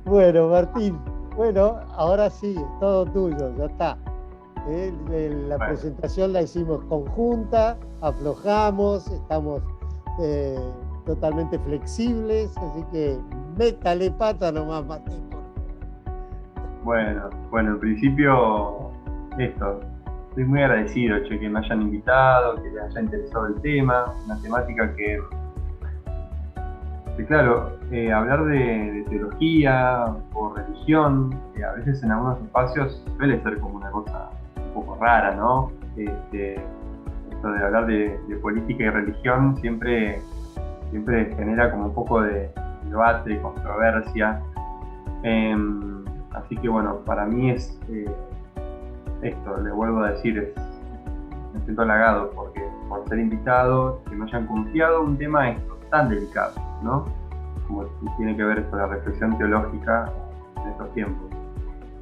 Bueno, Martín, bueno, ahora sí, es todo tuyo, ya está. La Bueno, presentación la hicimos conjunta, aflojamos, estamos eh, totalmente flexibles, así que métale pata nomás, Martín, por bueno, en principio, esto. Estoy muy agradecido, che, que me hayan invitado, que les haya interesado el tema, una temática que claro, hablar de teología o religión, a veces en algunos espacios suele ser como una cosa un poco rara, ¿no? Esto de hablar de política y religión siempre genera como un poco de debate, controversia. Así que bueno, para mí es esto, le vuelvo a decir, me siento halagado por ser invitado, que me hayan confiado un tema esto tan delicado, ¿no? Como tiene que ver esto, la reflexión teológica en estos tiempos.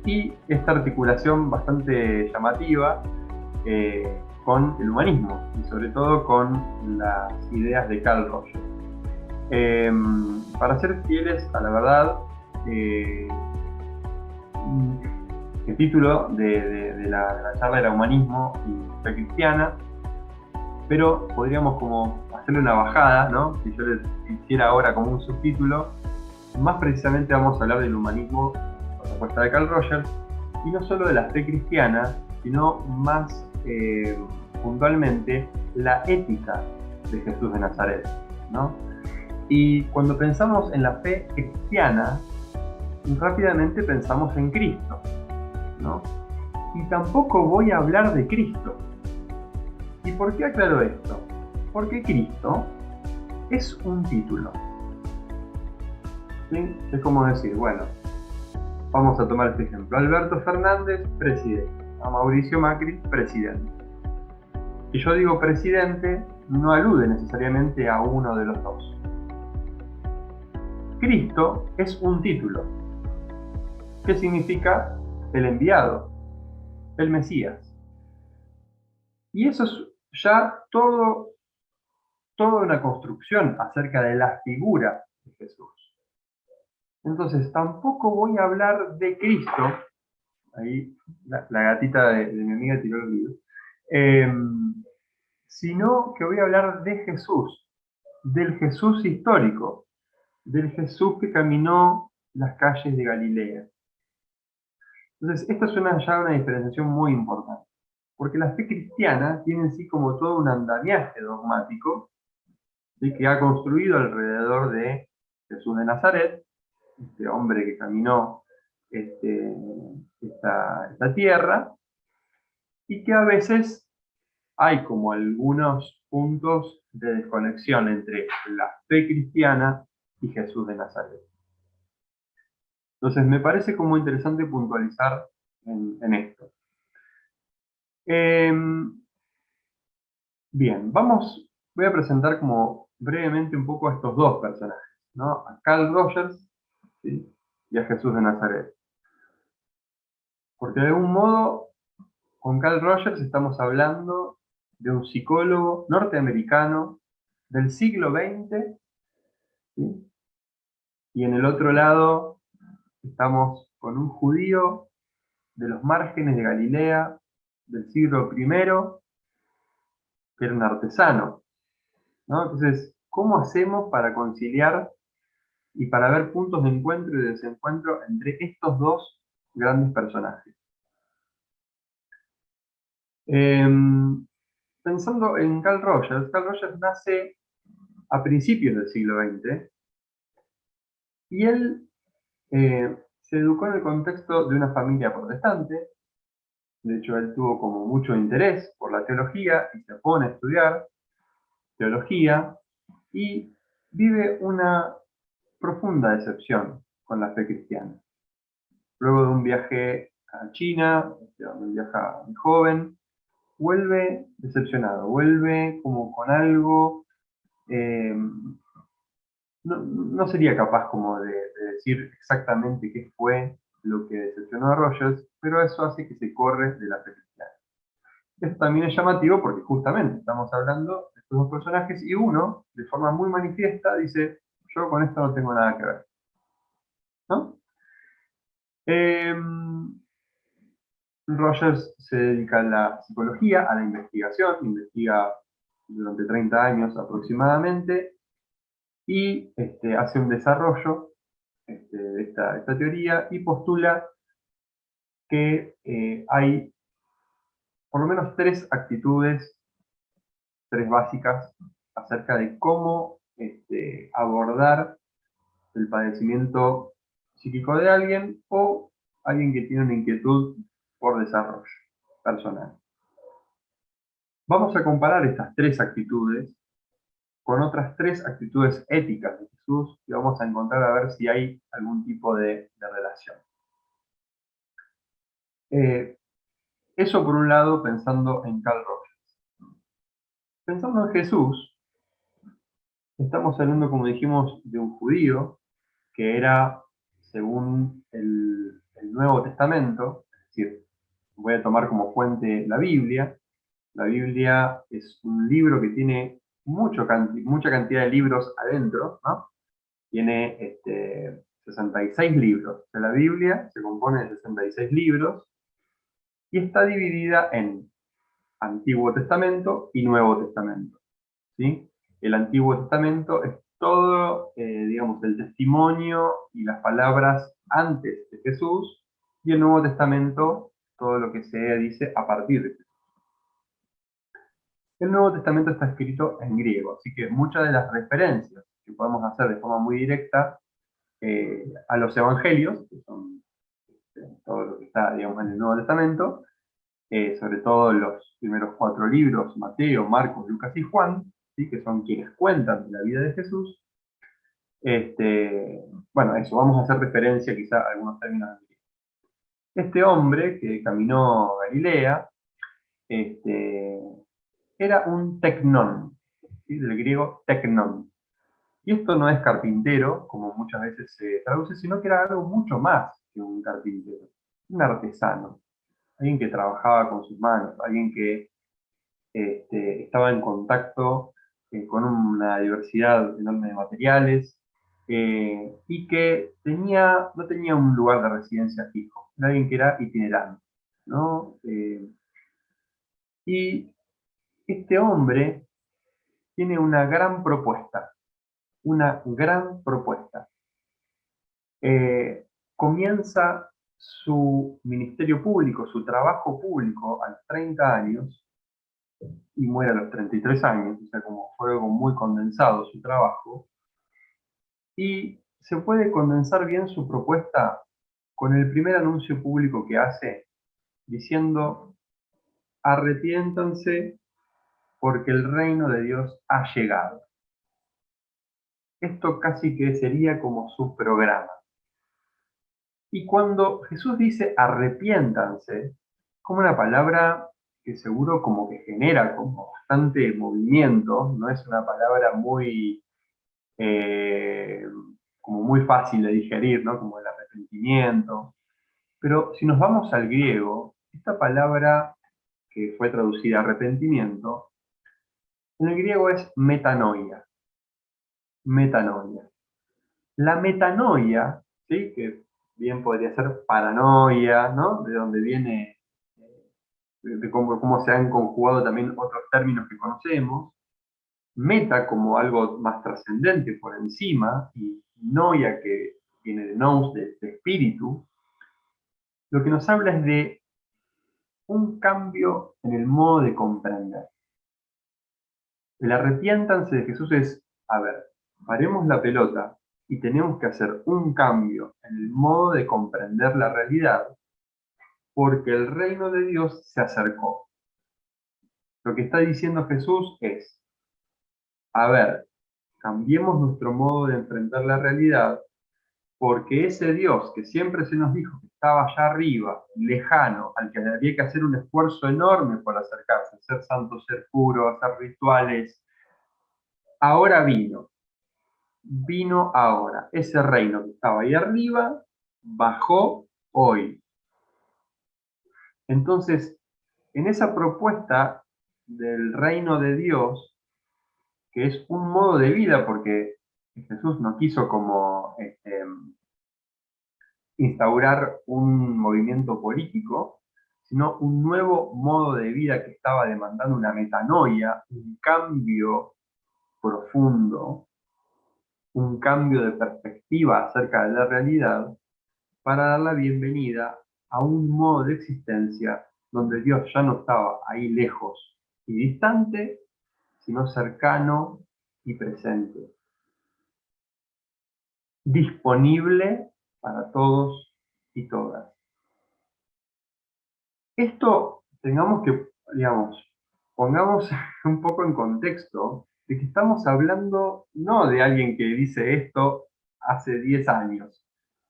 Y esta articulación bastante llamativa con el humanismo y sobre todo con las ideas de Carl Rogers. Eh, para ser fieles a la verdad, eh, el título de la charla era Humanismo y Fe Cristiana, pero podríamos como hacerle una bajada, ¿no? Si yo les hiciera ahora como un subtítulo, más precisamente vamos a hablar del humanismo, por supuesto de Carl Rogers, y no solo de la fe cristiana, sino más puntualmente la ética de Jesús de Nazaret, ¿no? Y cuando pensamos en la fe cristiana, rápidamente pensamos en Cristo, ¿no? Y tampoco voy a hablar de Cristo. ¿Y por qué aclaro esto? Porque Cristo es un título, ¿sí? Es como decir, bueno, vamos a tomar este ejemplo. Alberto Fernández, presidente. A Mauricio Macri, presidente. Si yo digo presidente, no alude necesariamente a uno de los dos. Cristo es un título. ¿Qué significa? El enviado, el Mesías. Y eso es ya toda una construcción acerca de la figura de Jesús. Entonces, tampoco voy a hablar de Cristo, ahí la gatita de mi amiga tiró el libro, eh, sino que voy a hablar de Jesús, del Jesús histórico, del Jesús que caminó las calles de Galilea. Entonces, esta es ya una diferenciación muy importante, porque la fe cristiana tiene en sí como todo un andamiaje dogmático, ¿sí?, que ha construido alrededor de Jesús de Nazaret, este hombre que caminó este, esta tierra, y que a veces hay como algunos puntos de desconexión entre la fe cristiana y Jesús de Nazaret. Entonces, me parece como interesante puntualizar en esto. Eh, Bien, voy a presentar como brevemente un poco a estos dos personajes, ¿no? A Carl Rogers, ¿sí?, y a Jesús de Nazaret. Porque de algún modo, con Carl Rogers estamos hablando de un psicólogo norteamericano del siglo XX, ¿sí? Y en el otro lado estamos con un judío de los márgenes de Galilea del siglo I, que era un artesano, ¿no? Entonces, ¿cómo hacemos para conciliar y para ver puntos de encuentro y desencuentro entre estos dos grandes personajes? Eh, Pensando en Carl Rogers nace a principios del siglo XX y él se educó en el contexto de una familia protestante. De hecho, él tuvo como mucho interés por la teología y se pone a estudiar teología y vive una profunda decepción con la fe cristiana. Luego de un viaje a China, donde viaja muy joven, vuelve decepcionado, vuelve como con algo, eh, no sería capaz como de decir exactamente qué fue lo que decepcionó a Rogers, pero eso hace que se corre de la fe cristiana. Esto también es llamativo porque justamente estamos hablando de estos dos personajes y uno, de forma muy manifiesta, dice, yo con esto no tengo nada que ver. ¿no? Rogers se dedica a la psicología, a la investigación, investiga durante 30 años aproximadamente, y hace un desarrollo de esta teoría y postula que hay por lo menos tres actitudes, tres básicas, acerca de cómo abordar el padecimiento psíquico de alguien o alguien que tiene una inquietud por desarrollo personal. Vamos a comparar estas tres actitudes con otras tres actitudes éticas de Jesús y vamos a encontrar a ver si hay algún tipo de relación. Eso por un lado pensando en Carl Rogers. Pensando en Jesús, estamos hablando, como dijimos, de un judío que era, según el Nuevo Testamento, es decir, voy a tomar como fuente la Biblia. La Biblia es un libro que tiene mucha cantidad de libros adentro, ¿no? Tiene 66 libros. O sea, la Biblia se compone de 66 libros y está dividida en Antiguo Testamento y Nuevo Testamento, ¿sí? El Antiguo Testamento es todo, digamos, el testimonio y las palabras antes de Jesús, y el Nuevo Testamento, todo lo que se dice a partir de Jesús. El Nuevo Testamento está escrito en griego, así que muchas de las referencias que podemos hacer de forma muy directa a los evangelios, que son todo lo que está, digamos, en el Nuevo Testamento, sobre todo los primeros 4 libros, Mateo, Marcos, Lucas y Juan, ¿sí? Que son quienes cuentan la vida de Jesús. Bueno, eso, vamos a hacer referencia quizá a algunos términos de griego. Este hombre que caminó Galilea era un tecnón, ¿sí? Del griego tecnón. Y esto no es carpintero, como muchas veces se traduce, sino que era algo mucho más que un carpintero, un artesano, alguien que trabajaba con sus manos, alguien que estaba en contacto con una diversidad enorme de materiales y que no tenía un lugar de residencia fijo, era alguien que era itinerante, ¿no? Y este hombre tiene una gran propuesta. Comienza su ministerio público, su trabajo público a los 30 años y muere a los 33 años, o sea, como fue algo muy condensado su trabajo, y se puede condensar bien su propuesta con el primer anuncio público que hace, diciendo, arrepiéntanse porque el reino de Dios ha llegado. Esto casi que sería como su programa. Y cuando Jesús dice arrepiéntanse, como una palabra que seguro como que genera como bastante movimiento, no es una palabra muy, eh, como muy fácil de digerir, ¿no? Como el arrepentimiento. Pero si nos vamos al griego, esta palabra que fue traducida arrepentimiento, en el griego es metanoia. Metanoia. La metanoia, ¿sí? Que bien podría ser paranoia, ¿no? De donde viene, de cómo se han conjugado también otros términos que conocemos. Meta como algo más trascendente por encima, y noia que viene de nous, de espíritu. Lo que nos habla es de un cambio en el modo de comprender. El arrepiéntanse de Jesús es, a ver, paremos la pelota y tenemos que hacer un cambio en el modo de comprender la realidad porque el reino de Dios se acercó. Lo que está diciendo Jesús es, a ver, cambiemos nuestro modo de enfrentar la realidad porque ese Dios que siempre se nos dijo que estaba allá arriba, lejano, al que había que hacer un esfuerzo enorme para acercarse, ser santo, ser puro, hacer rituales, ahora vino ahora. Ese reino que estaba ahí arriba, bajó hoy. Entonces, en esa propuesta del reino de Dios, que es un modo de vida, porque Jesús no quiso como instaurar un movimiento político, sino un nuevo modo de vida que estaba demandando una metanoia, un cambio profundo, un cambio de perspectiva acerca de la realidad, para dar la bienvenida a un modo de existencia donde Dios ya no estaba ahí lejos y distante, sino cercano y presente, disponible para todos y todas. Esto tengamos que, digamos, pongamos un poco en contexto de que estamos hablando no de alguien que dice esto hace 10 años,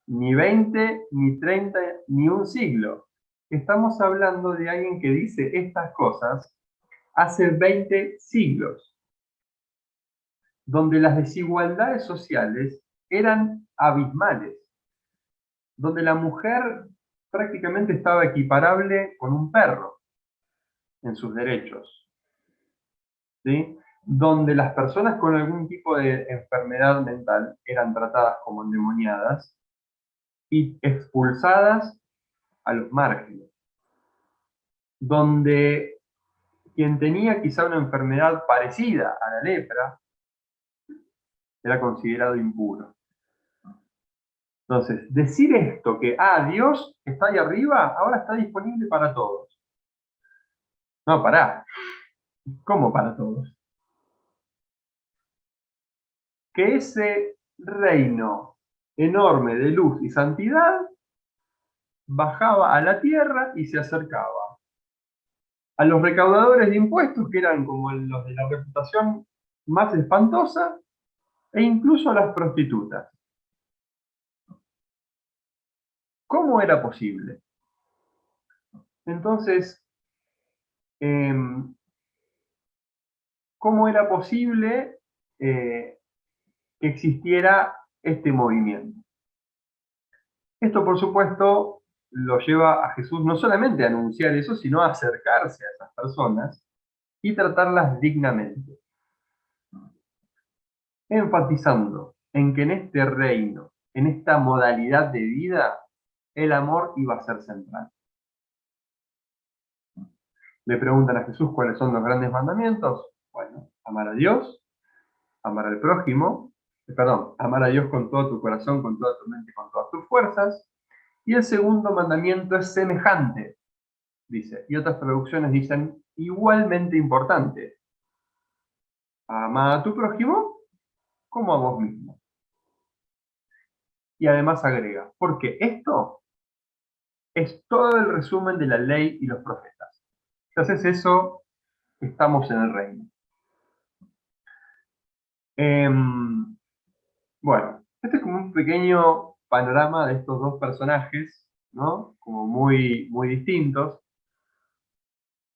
ni 20, ni 30, ni un siglo. Estamos hablando de alguien que dice estas cosas hace 20 siglos, donde las desigualdades sociales eran abismales, donde la mujer prácticamente estaba equiparable con un perro en sus derechos, ¿sí? Donde las personas con algún tipo de enfermedad mental eran tratadas como endemoniadas y expulsadas a los márgenes, donde quien tenía quizá una enfermedad parecida a la lepra era considerado impuro. Entonces, decir esto, que Dios está ahí arriba, ahora está disponible para todos. No, pará. ¿Cómo para todos? Que ese reino enorme de luz y santidad bajaba a la tierra y se acercaba a los recaudadores de impuestos, que eran como los de la reputación más espantosa, e incluso a las prostitutas. ¿Cómo era posible? Entonces, ¿cómo era posible que existiera este movimiento? Esto, por supuesto, lo lleva a Jesús no solamente a anunciar eso, sino a acercarse a esas personas y tratarlas dignamente, enfatizando en que en este reino, en esta modalidad de vida, el amor iba a ser central. Le preguntan a Jesús cuáles son los grandes mandamientos. Bueno, amar a Dios, amar al prójimo, amar a Dios con todo tu corazón, con toda tu mente, con todas tus fuerzas. Y el segundo mandamiento es semejante, dice. Y otras traducciones dicen igualmente importante. Ama a tu prójimo como a vos mismo. Y además agrega, porque esto es todo el resumen de la ley y los profetas. Entonces eso, estamos en el reino. Bueno, este es como un pequeño panorama de estos dos personajes, ¿no? Como muy, muy distintos.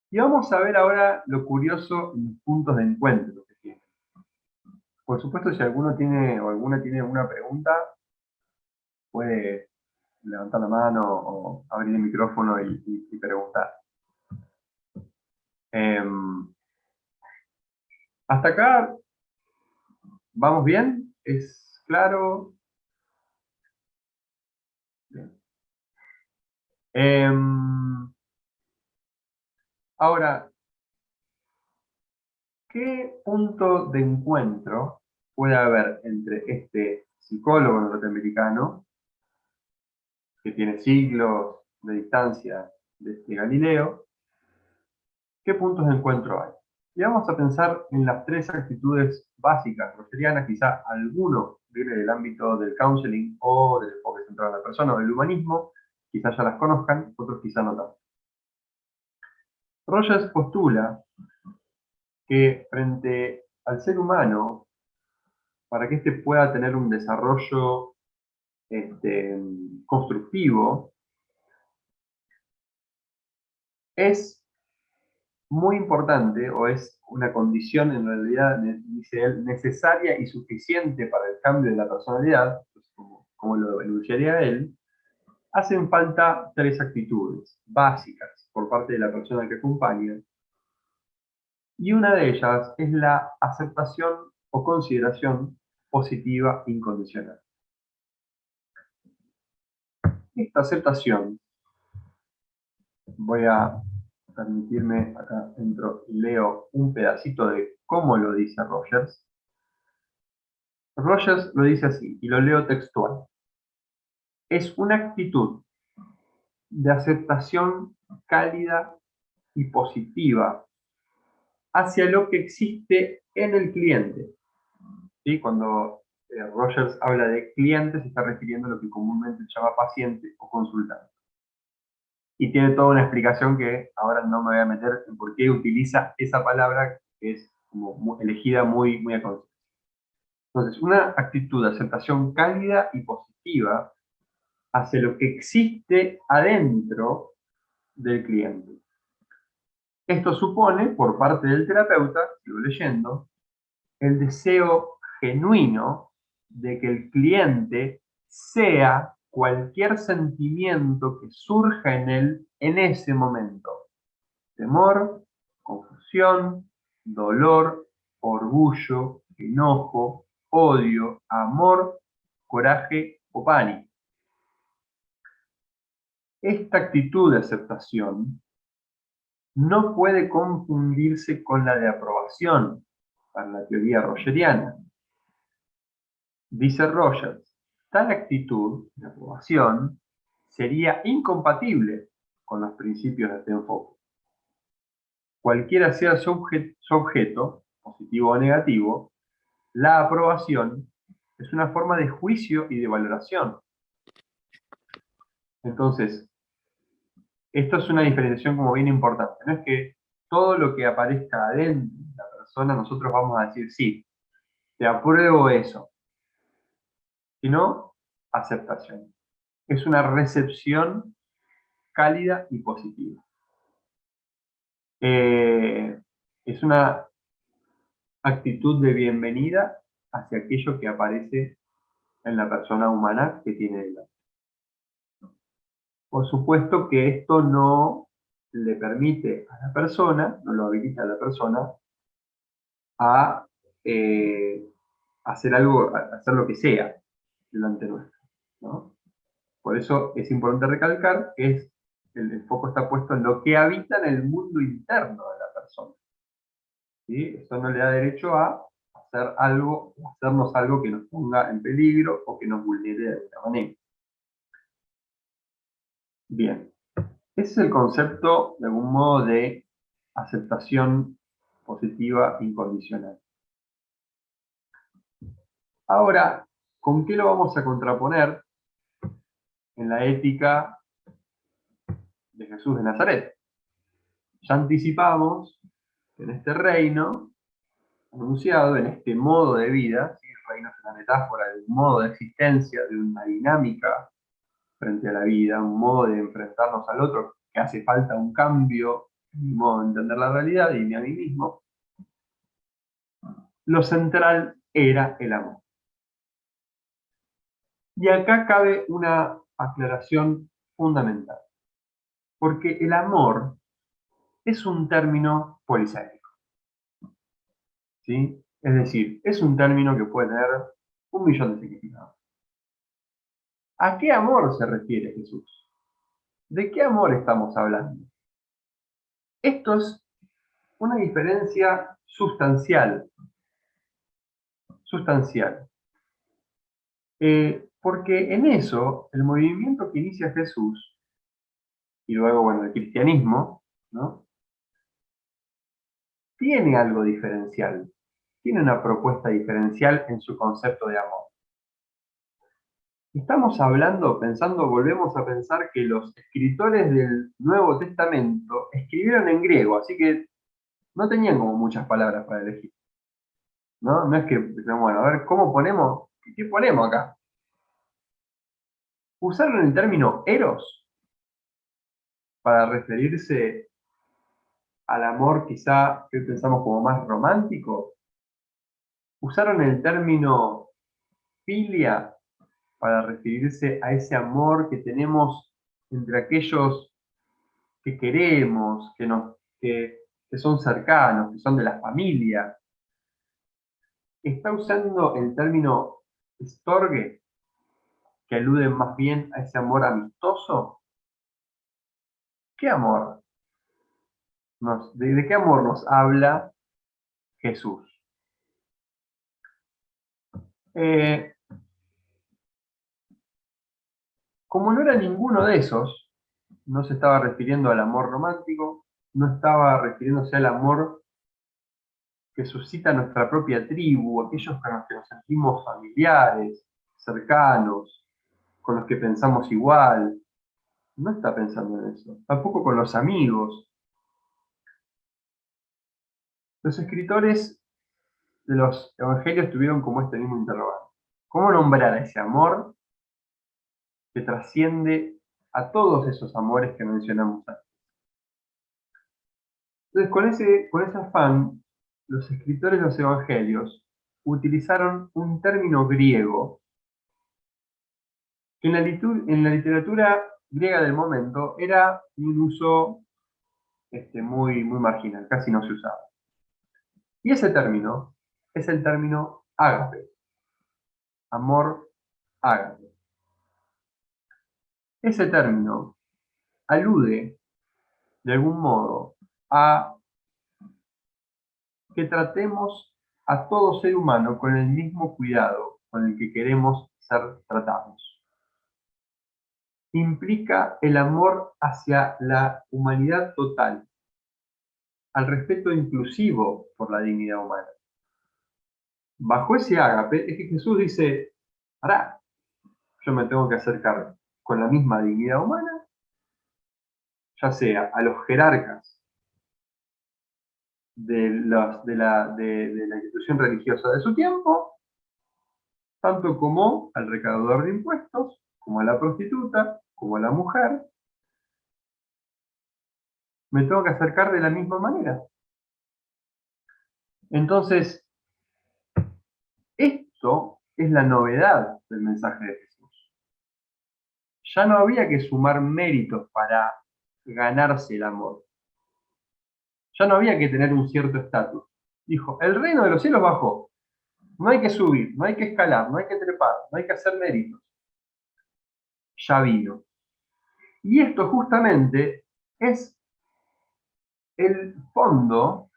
Y vamos a ver ahora lo curioso en los puntos de encuentro que tienen. Por supuesto, si alguno tiene o alguna tiene alguna pregunta, puede levantar la mano o abrir el micrófono y preguntar. Hasta acá, ¿vamos bien? ¿Es claro? Bien. Ahora, ¿qué punto de encuentro puede haber entre este psicólogo norteamericano, que tiene siglos de distancia desde Galileo? ¿Qué puntos de encuentro hay? Y vamos a pensar en las tres actitudes básicas rogerianas. Quizá alguno viene del ámbito del counseling o del enfoque central de la persona o del humanismo, quizás ya las conozcan, otros quizá no tanto. Rogers postula que frente al ser humano, para que éste pueda tener un desarrollo constructivo, es muy importante, o es una condición en realidad, dice él, necesaria y suficiente para el cambio de la personalidad, como lo enunciaría él. Hacen falta tres actitudes básicas por parte de la persona que acompaña, y una de ellas es la aceptación o consideración positiva incondicional. esta aceptación, voy a permitirme, acá entro y leo un pedacito de cómo lo dice Rogers. Rogers lo dice así, y lo leo textual. Es una actitud de aceptación cálida y positiva hacia lo que existe en el cliente. ¿Sí? Cuando Rogers habla de cliente, se está refiriendo a lo que comúnmente se llama paciente o consultante. Y tiene toda una explicación que ahora no me voy a meter en por qué utiliza esa palabra que es como elegida muy, muy a conciencia. Entonces, una actitud de aceptación cálida y positiva hacia lo que existe adentro del cliente. Esto supone, por parte del terapeuta, sigo leyendo, el deseo genuino de que el cliente sea cualquier sentimiento que surja en él en ese momento. Temor, confusión, dolor, orgullo, enojo, odio, amor, coraje o pánico. Esta actitud de aceptación no puede confundirse con la de aprobación para la teoría rogeriana. Dice Rogers, tal actitud de aprobación sería incompatible con los principios de este enfoque. Cualquiera sea su objeto, positivo o negativo, la aprobación es una forma de juicio y de valoración. Entonces, esto es una diferenciación como bien importante. No es que todo lo que aparezca adentro de la persona nosotros vamos a decir, sí, te apruebo eso. Sino, aceptación. Es una recepción cálida y positiva. Es una actitud de bienvenida hacia aquello que aparece en la persona humana que tiene delante. Por supuesto que esto no le permite a la persona, no lo habilita a la persona a hacer algo, a hacer lo que sea delante nuestro, ¿no? Por eso es importante recalcar que el foco está puesto en lo que habita en el mundo interno de la persona. ¿Sí? Eso no le da derecho a hacer algo, hacernos algo que nos ponga en peligro o que nos vulnere de alguna manera. Bien, ese es el concepto, de algún modo, de aceptación positiva incondicional. Ahora, ¿con qué lo vamos a contraponer en la ética de Jesús de Nazaret? Ya anticipamos que en este reino anunciado, en este modo de vida, ¿sí? El reino es una metáfora de un modo de existencia, de una dinámica frente a la vida, un modo de enfrentarnos al otro, que hace falta un cambio en mi modo de entender la realidad y a mí mismo. Lo central era el amor. Y acá cabe una aclaración fundamental, porque el amor es un término polisémico, ¿sí? Es decir, es un término que puede tener 1.000.000 de significados. ¿A qué amor se refiere Jesús? ¿De qué amor estamos hablando? Esto es una diferencia sustancial. Porque en eso, el movimiento que inicia Jesús, y luego, bueno, el cristianismo, ¿no? Tiene algo diferencial, tiene una propuesta diferencial en su concepto de amor. Estamos hablando, volvemos a pensar que los escritores del Nuevo Testamento escribieron en griego, así que no tenían como muchas palabras para elegir. ¿No? No es que, bueno, a ver, ¿cómo ponemos? ¿Qué ponemos acá? Usaron el término eros para referirse al amor quizá que pensamos como más romántico. Usaron el término filia para referirse a ese amor que tenemos entre aquellos que queremos, que son cercanos, que son de la familia. Está usando el término storge que aluden más bien a ese amor amistoso. ¿Qué amor? ¿De qué amor nos habla Jesús? Como no era ninguno de esos, no se estaba refiriendo al amor romántico, no estaba refiriéndose al amor que suscita nuestra propia tribu, aquellos con los que nos sentimos familiares, cercanos, con los que pensamos igual. No está pensando en eso. Tampoco con los amigos. Los escritores de los evangelios tuvieron como este mismo interrogante. ¿Cómo nombrar a ese amor que trasciende a todos esos amores que mencionamos antes? Entonces, con ese afán, los escritores de los evangelios utilizaron un término griego que en la literatura griega del momento era un uso muy marginal, casi no se usaba. Y ese término es el término ágape, amor ágape. Ese término alude, de algún modo, a que tratemos a todo ser humano con el mismo cuidado con el que queremos ser tratados. Implica el amor hacia la humanidad total, al respeto inclusivo por la dignidad humana. Bajo ese ágape es que Jesús dice, pará, yo me tengo que acercar con la misma dignidad humana, ya sea a los jerarcas de la institución religiosa de su tiempo, tanto como al recaudador de impuestos, como a la prostituta, como a la mujer. Me tengo que acercar de la misma manera. Entonces, esto es la novedad del mensaje de Jesús. Ya no había que sumar méritos para ganarse el amor. Ya no había que tener un cierto estatus. Dijo, el reino de los cielos bajó. No hay que subir, no hay que escalar, no hay que trepar, no hay que hacer méritos. Ya vino. Y esto justamente es el fondo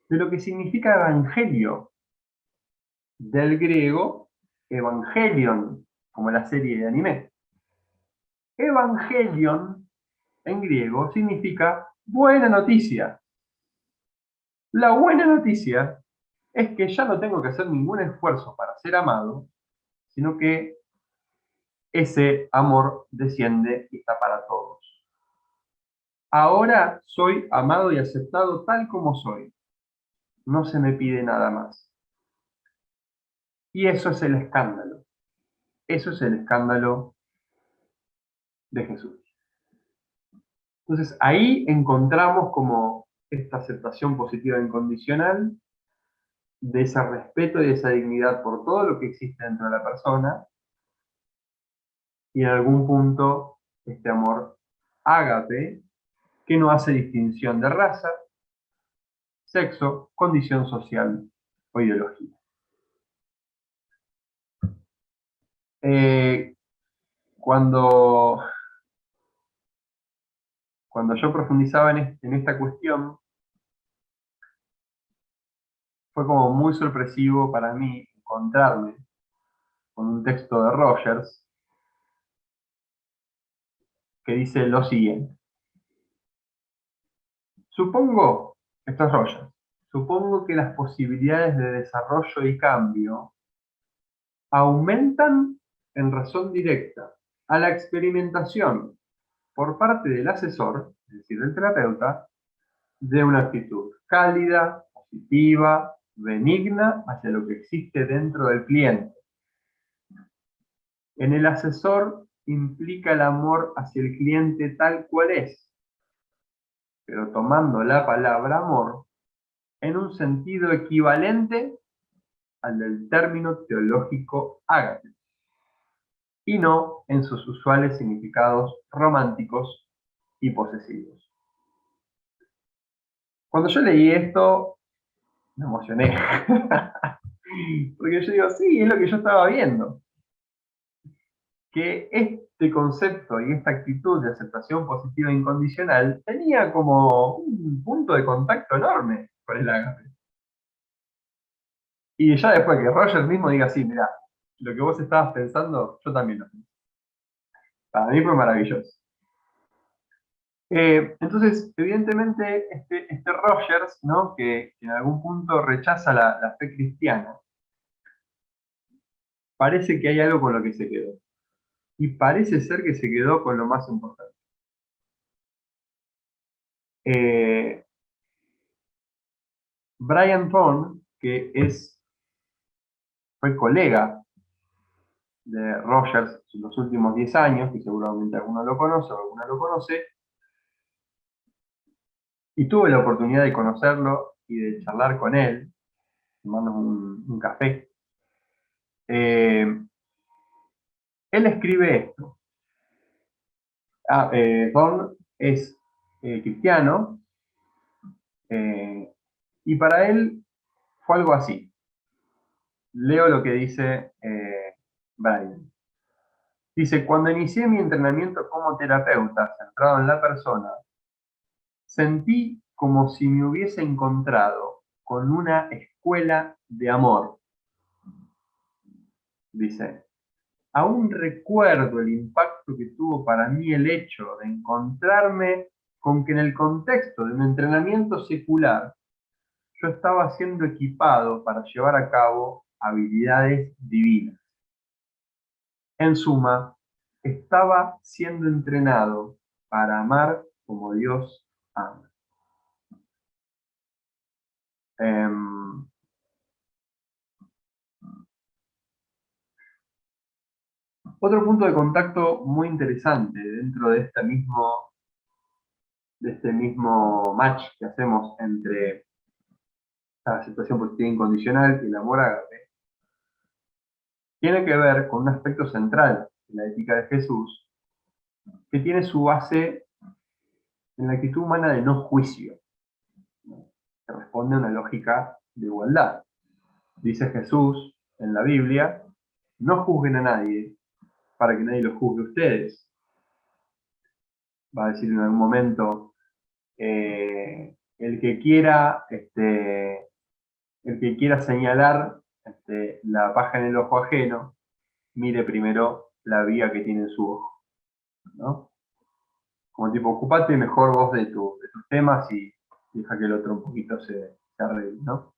de lo que significa evangelio, del griego evangelion, como la serie de anime. Evangelion en griego significa buena noticia. La buena noticia es que ya no tengo que hacer ningún esfuerzo para ser amado, sino que ese amor desciende y está para todos. Ahora soy amado y aceptado tal como soy. No se me pide nada más. Y eso es el escándalo. Eso es el escándalo de Jesús. Entonces ahí encontramos como esta aceptación positiva incondicional, de ese respeto y de esa dignidad por todo lo que existe dentro de la persona, y en algún punto este amor ágape, que no hace distinción de raza, sexo, condición social o ideología. Cuando yo profundizaba en esta cuestión, fue como muy sorpresivo para mí encontrarme con un texto de Rogers que dice lo siguiente. Supongo, esto es Rogers, supongo que las posibilidades de desarrollo y cambio aumentan en razón directa a la experimentación por parte del asesor, es decir, del terapeuta, de una actitud cálida, positiva, benigna hacia lo que existe dentro del cliente. En el asesor implica el amor hacia el cliente tal cual es, pero tomando la palabra amor en un sentido equivalente al del término teológico ágape, y no en sus usuales significados románticos y posesivos. Cuando yo leí esto, me emocioné. Porque yo digo, sí, es lo que yo estaba viendo. que este concepto y esta actitud de aceptación positiva e incondicional tenía como un punto de contacto enorme con el ágape. Y ya después que Roger mismo diga, sí, mirá, lo que vos estabas pensando, yo también lo pensé. Para mí fue maravilloso. Entonces, evidentemente, este Rogers, ¿no? que en algún punto rechaza la fe cristiana, parece que hay algo con lo que se quedó. Y parece ser que se quedó con lo más importante. Brian Thorne, que fue colega de Rogers en los últimos 10 años, que seguramente alguno lo conoce o alguna lo conoce, y tuve la oportunidad de conocerlo y de charlar con él, tomando un café. Él escribe esto. Thorne es cristiano, y para él fue algo así. Leo lo que dice Brian. Dice, cuando inicié mi entrenamiento como terapeuta centrado en la persona, sentí como si me hubiese encontrado con una escuela de amor. Dice, aún recuerdo el impacto que tuvo para mí el hecho de encontrarme con que en el contexto de un entrenamiento secular yo estaba siendo equipado para llevar a cabo habilidades divinas. En suma, estaba siendo entrenado para amar como Dios ama. Otro punto de contacto muy interesante dentro de este mismo match que hacemos entre la aceptación positiva incondicional y el amor ágape, tiene que ver con un aspecto central de la ética de Jesús, que tiene su base en la actitud humana de no juicio, que responde a una lógica de igualdad. Dice Jesús en la Biblia, no juzguen a nadie para que nadie los juzgue a ustedes. Va a decir en algún momento, el que quiera señalar la paja en el ojo ajeno, mire primero la viga que tiene en su ojo, ¿no? Como tipo, ocupate mejor vos de tus temas y deja que el otro un poquito se arregle, ¿no?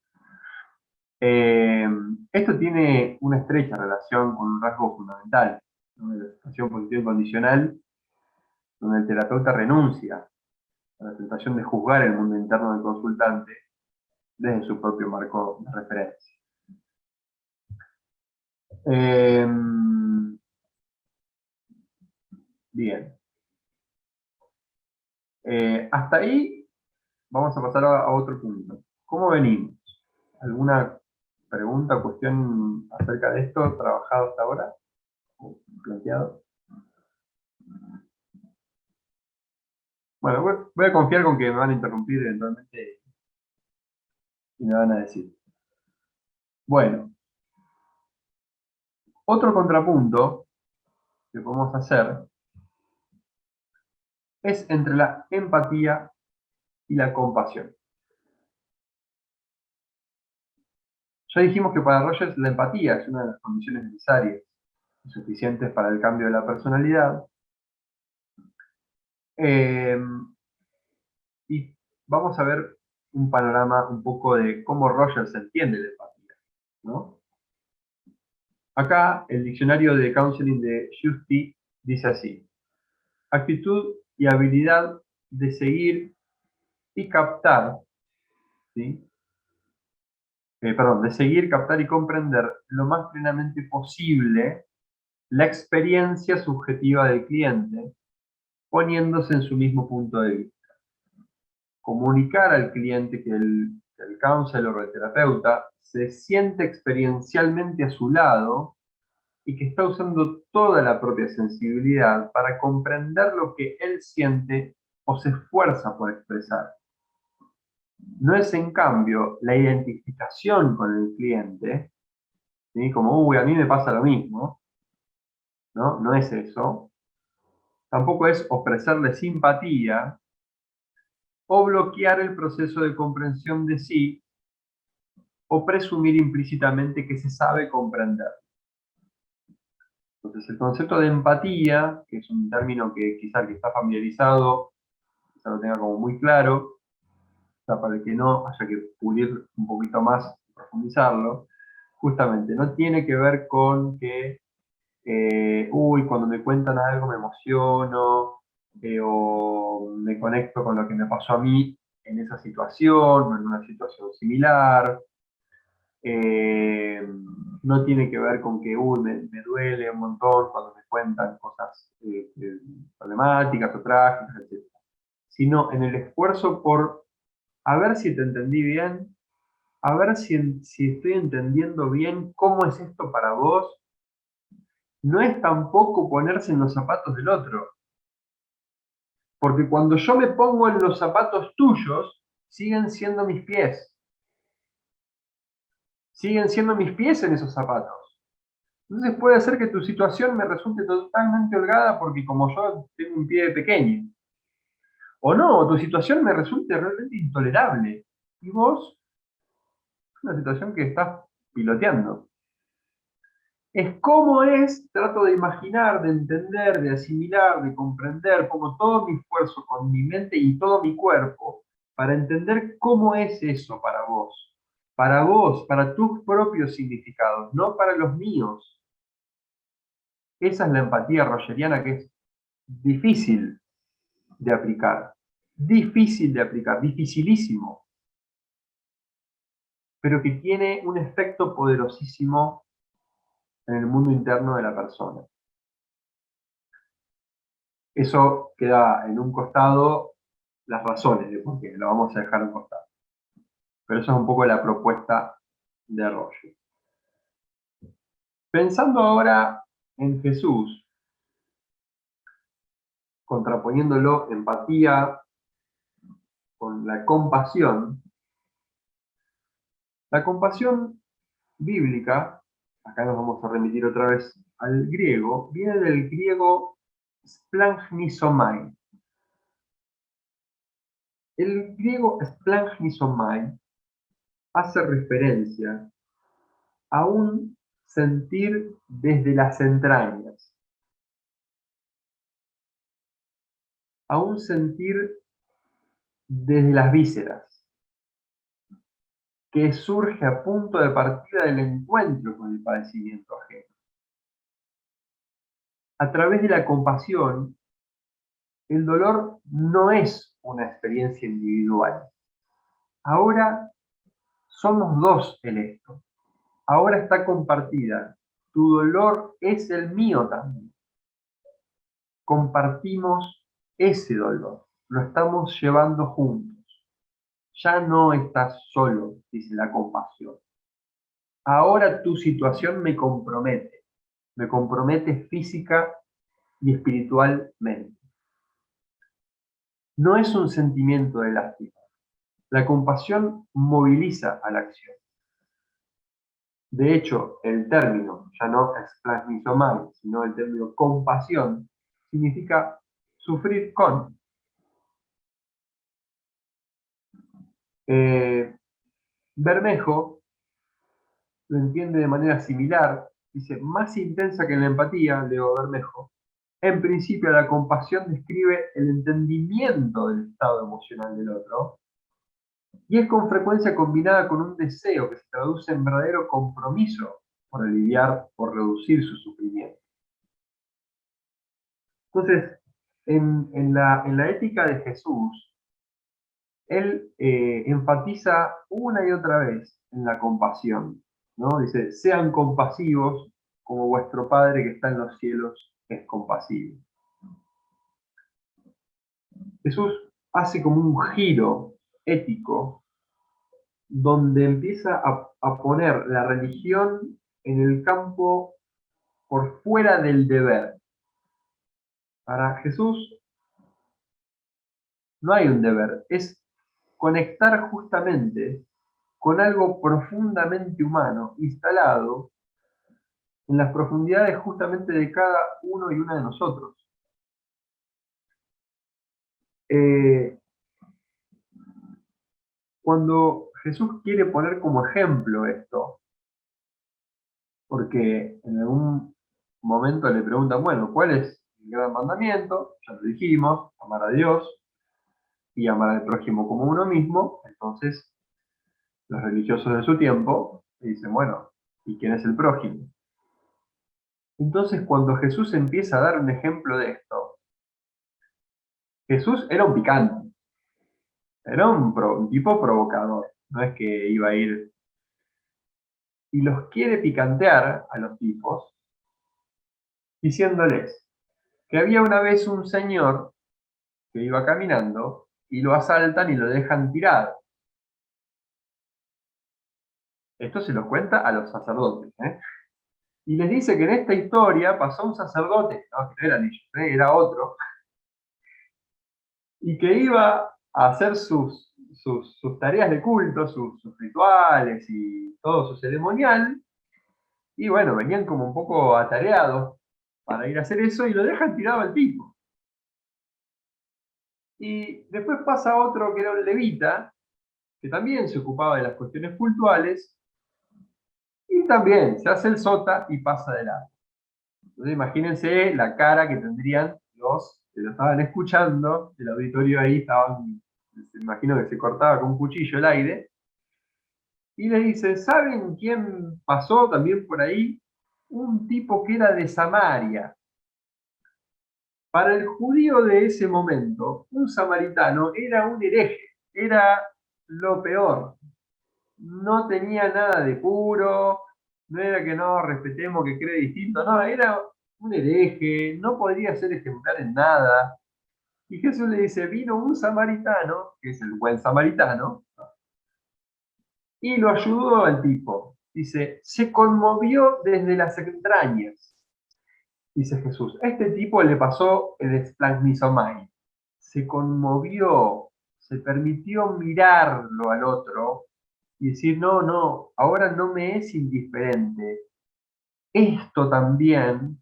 Esto tiene una estrecha relación con un rasgo fundamental, ¿no? De la aceptación positiva incondicional, donde el terapeuta renuncia a la tentación de juzgar el mundo interno del consultante desde su propio marco de referencia. Bien. Hasta ahí vamos a pasar a otro punto. ¿Cómo venimos? ¿Alguna pregunta o cuestión acerca de esto trabajado hasta ahora? ¿O planteado? Bueno, voy a confiar con que me van a interrumpir eventualmente y me van a decir. Bueno, otro contrapunto que podemos hacer es entre la empatía y la compasión. Ya dijimos que para Rogers la empatía es una de las condiciones necesarias y suficientes para el cambio de la personalidad. Y vamos a ver un panorama un poco de cómo Rogers entiende la empatía, ¿no? Acá el diccionario de counseling de Justy dice así: actitud y habilidad de seguir y captar, ¿sí? De seguir, captar y comprender lo más plenamente posible la experiencia subjetiva del cliente, poniéndose en su mismo punto de vista. Comunicar al cliente que el counselor o el terapeuta se siente experiencialmente a su lado y que está usando toda la propia sensibilidad para comprender lo que él siente o se esfuerza por expresar. No es, en cambio, la identificación con el cliente, ¿sí? Como, a mí me pasa lo mismo, ¿no? No es eso. Tampoco es ofrecerle simpatía o bloquear el proceso de comprensión de sí o presumir implícitamente que se sabe comprender. Entonces, el concepto de empatía, que es un término que quizá el que está familiarizado, quizá lo tenga como muy claro, o sea, para el que no haya que pulir un poquito más, profundizarlo, justamente no tiene que ver con que, cuando me cuentan algo me emociono, o me conecto con lo que me pasó a mí en esa situación, o en una situación similar. Eh, no tiene que ver con que me duele un montón cuando me cuentan cosas problemáticas o trágicas, etc. Sino en el esfuerzo por a ver si te entendí bien, a ver si estoy entendiendo bien cómo es esto para vos. No es tampoco ponerse en los zapatos del otro, porque cuando yo me pongo en los zapatos tuyos, siguen siendo mis pies en esos zapatos. Entonces puede ser que tu situación me resulte totalmente holgada porque como yo tengo un pie pequeño. O no, tu situación me resulte realmente intolerable. Y vos, es una situación que estás piloteando. Es cómo es, trato de imaginar, de entender, de asimilar, de comprender, pongo todo mi esfuerzo con mi mente y todo mi cuerpo para entender cómo es eso para vos, para tus propios significados, no para los míos. Esa es la empatía rogeriana que es difícil de aplicar, dificilísimo, pero que tiene un efecto poderosísimo en el mundo interno de la persona. Eso queda en un costado, las razones de por qué, lo vamos a dejar en un costado. Pero eso es un poco la propuesta de Roger. Pensando ahora en Jesús, contraponiéndolo empatía con la compasión bíblica, acá nos vamos a remitir otra vez al griego, viene del griego splagchnizomai. El griego splagchnizomai hace referencia a un sentir desde las entrañas, a un sentir desde las vísceras, que surge a punto de partida del encuentro con el padecimiento ajeno. A través de la compasión, el dolor no es una experiencia individual. Ahora somos dos en esto. Ahora está compartida. Tu dolor es el mío también. Compartimos ese dolor. Lo estamos llevando juntos. Ya no estás solo, dice la compasión. Ahora tu situación me compromete física y espiritualmente. No es un sentimiento de lástima. La compasión moviliza a la acción. De hecho, el término, ya no es plasmizomai, sino el término compasión, significa sufrir con. Bermejo lo entiende de manera similar, dice, más intensa que la empatía, Leo Bermejo. En principio, la compasión describe el entendimiento del estado emocional del otro y es con frecuencia combinada con un deseo que se traduce en verdadero compromiso por aliviar o reducir su sufrimiento. Entonces, en la ética de Jesús, él enfatiza una y otra vez en la compasión, ¿no? Dice, sean compasivos como vuestro Padre que está en los cielos es compasivo. Jesús hace como un giro ético donde empieza a poner la religión en el campo por fuera del deber. Para Jesús no hay un deber, es conectar justamente con algo profundamente humano, instalado en las profundidades justamente de cada uno y una de nosotros. Cuando Jesús quiere poner como ejemplo esto, porque en algún momento le preguntan, bueno, ¿cuál es el gran mandamiento? Ya lo dijimos, amar a Dios y amar al prójimo como uno mismo. Entonces, los religiosos de su tiempo dicen, bueno, ¿y quién es el prójimo? Entonces, cuando Jesús empieza a dar un ejemplo de esto, Jesús era un picante, era un tipo provocador, no es que iba a ir y los quiere picantear a los tipos, diciéndoles que había una vez un señor que iba caminando y lo asaltan y lo dejan tirado. Esto se lo cuenta a los sacerdotes, ¿eh? Y les dice que en esta historia pasó un sacerdote, no, que no eran ellos, era otro, y que iba a hacer sus tareas de culto, sus rituales y todo su ceremonial, y bueno, venían como un poco atareados para ir a hacer eso y lo dejan tirado al tipo. Y después pasa otro que era un levita, que también se ocupaba de las cuestiones cultuales, y también se hace el sota y pasa de largo. Entonces imagínense la cara que tendrían los que lo estaban escuchando, el auditorio ahí estaban, me imagino que se cortaba con un cuchillo el aire, y le dice, ¿saben quién pasó también por ahí? Un tipo que era de Samaria. Para el judío de ese momento, un samaritano era un hereje, era lo peor. No tenía nada de puro, no era que no respetemos que cree distinto, no, era un hereje, no podría ser ejemplar en nada. Y Jesús le dice, vino un samaritano, que es el buen samaritano, y lo ayudó al tipo. Dice, se conmovió desde las entrañas, dice Jesús. A este tipo le pasó el esplagmizomai. Se conmovió, se permitió mirarlo al otro y decir, no, no, ahora no me es indiferente. Esto también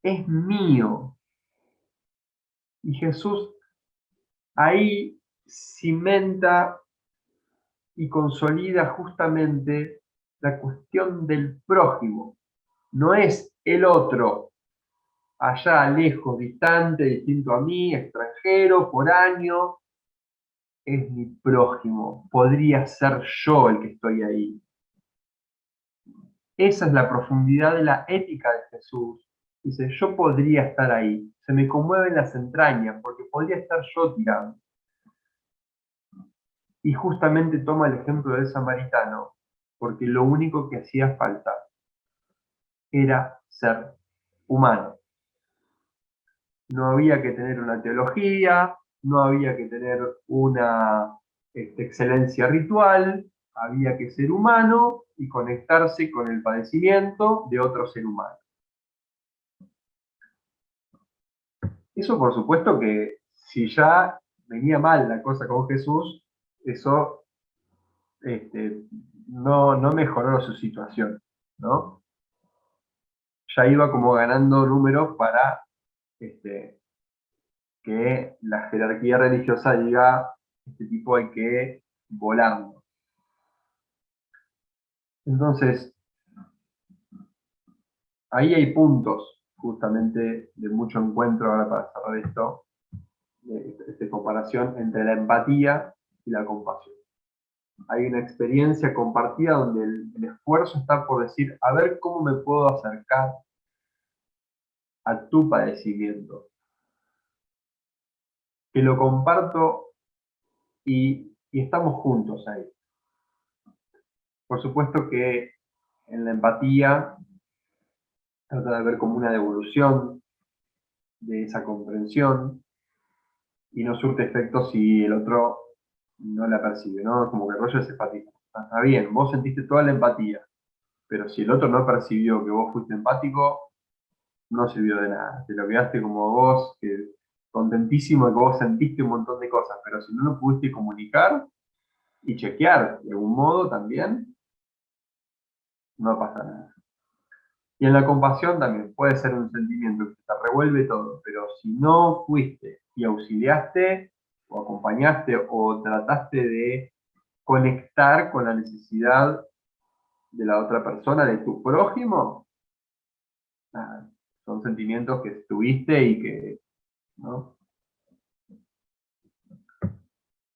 es mío. Y Jesús ahí cimenta y consolida justamente la cuestión del prójimo. No es el otro, allá lejos, distante, distinto a mí, extranjero, foráneo, es mi prójimo. Podría ser yo el que estoy ahí. Esa es la profundidad de la ética de Jesús. Dice, yo podría estar ahí. Se me conmueven las entrañas porque podría estar yo tirando. Y justamente toma el ejemplo del samaritano porque lo único que hacía falta era ser humano. No había que tener una teología, no había que tener una excelencia ritual, había que ser humano y conectarse con el padecimiento de otro ser humano. Eso por supuesto que si ya venía mal la cosa con Jesús, eso no mejoró su situación, ¿no? Ya iba como ganando números para que la jerarquía religiosa diga, este tipo hay que volarlo. Entonces, ahí hay puntos justamente de mucho encuentro ahora para cerrar esto, de comparación entre la empatía y la compasión. Hay una experiencia compartida donde el esfuerzo está por decir, a ver cómo me puedo acercar a tu padecimiento, que lo comparto y estamos juntos ahí. Por supuesto que en la empatía trata de ver como una devolución de esa comprensión y no surte efecto si el otro no la percibe, ¿no? Como que el rollo es empático. Está bien, vos sentiste toda la empatía, pero si el otro no percibió que vos fuiste empático, no sirvió de nada. Te lo quedaste como vos, que contentísimo de que vos sentiste un montón de cosas, pero si no lo pudiste comunicar y chequear de algún modo también, no pasa nada. Y en la compasión también puede ser un sentimiento que te revuelve todo, pero si no fuiste y auxiliaste o acompañaste o trataste de conectar con la necesidad de la otra persona, de tu prójimo, nada, son sentimientos que tuviste y que, ¿no?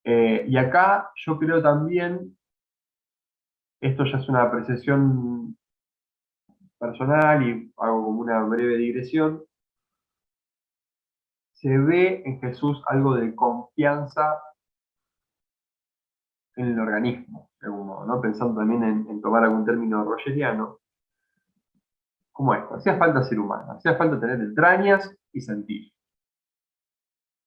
Y acá yo creo también, esto ya es una apreciación personal y hago como una breve digresión, se ve en Jesús algo de confianza en el organismo, de algún modo, ¿no? Pensando también en tomar algún término rogeriano, como esto, hacía falta ser humano, hacía falta tener entrañas y sentir.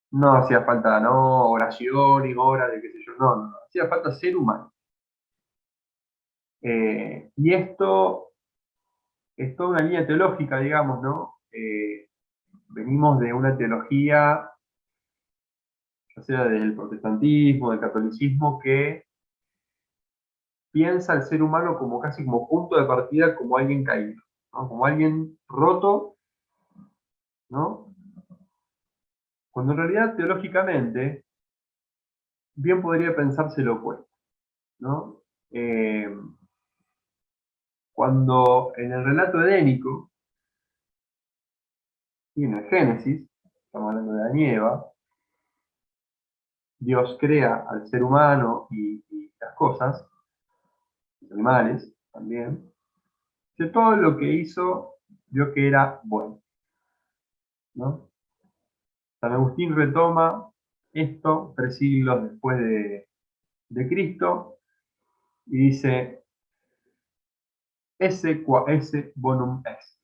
No hacía falta, no, oración y hora de qué sé yo, no, hacía falta ser humano. Y esto es toda una línea teológica, digamos, ¿no? Venimos de una teología, ya sea del protestantismo, del catolicismo, que piensa al ser humano como casi como punto de partida, como alguien caído, ¿no? Como alguien roto, ¿no? Cuando en realidad teológicamente bien podría pensarse lo opuesto, ¿no? Cuando en el relato edénico, y en el Génesis, estamos hablando de Adán y Eva, Dios crea al ser humano y las cosas, los animales también, de todo lo que hizo, vio que era bueno, ¿no? San Agustín retoma esto 3 siglos después de Cristo y dice, esse qua esse bonum est,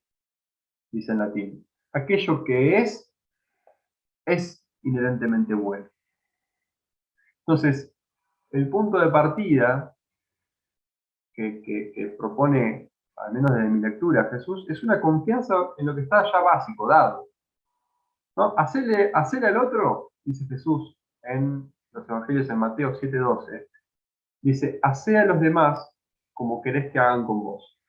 dice en latín. Aquello que es inherentemente bueno. Entonces, el punto de partida que propone, al menos desde mi lectura, Jesús, es una confianza en lo que está ya básico, dado. ¿No? Hacerle al otro, dice Jesús en los Evangelios en Mateo 7:12, dice, hacé a los demás como querés que hagan con vos.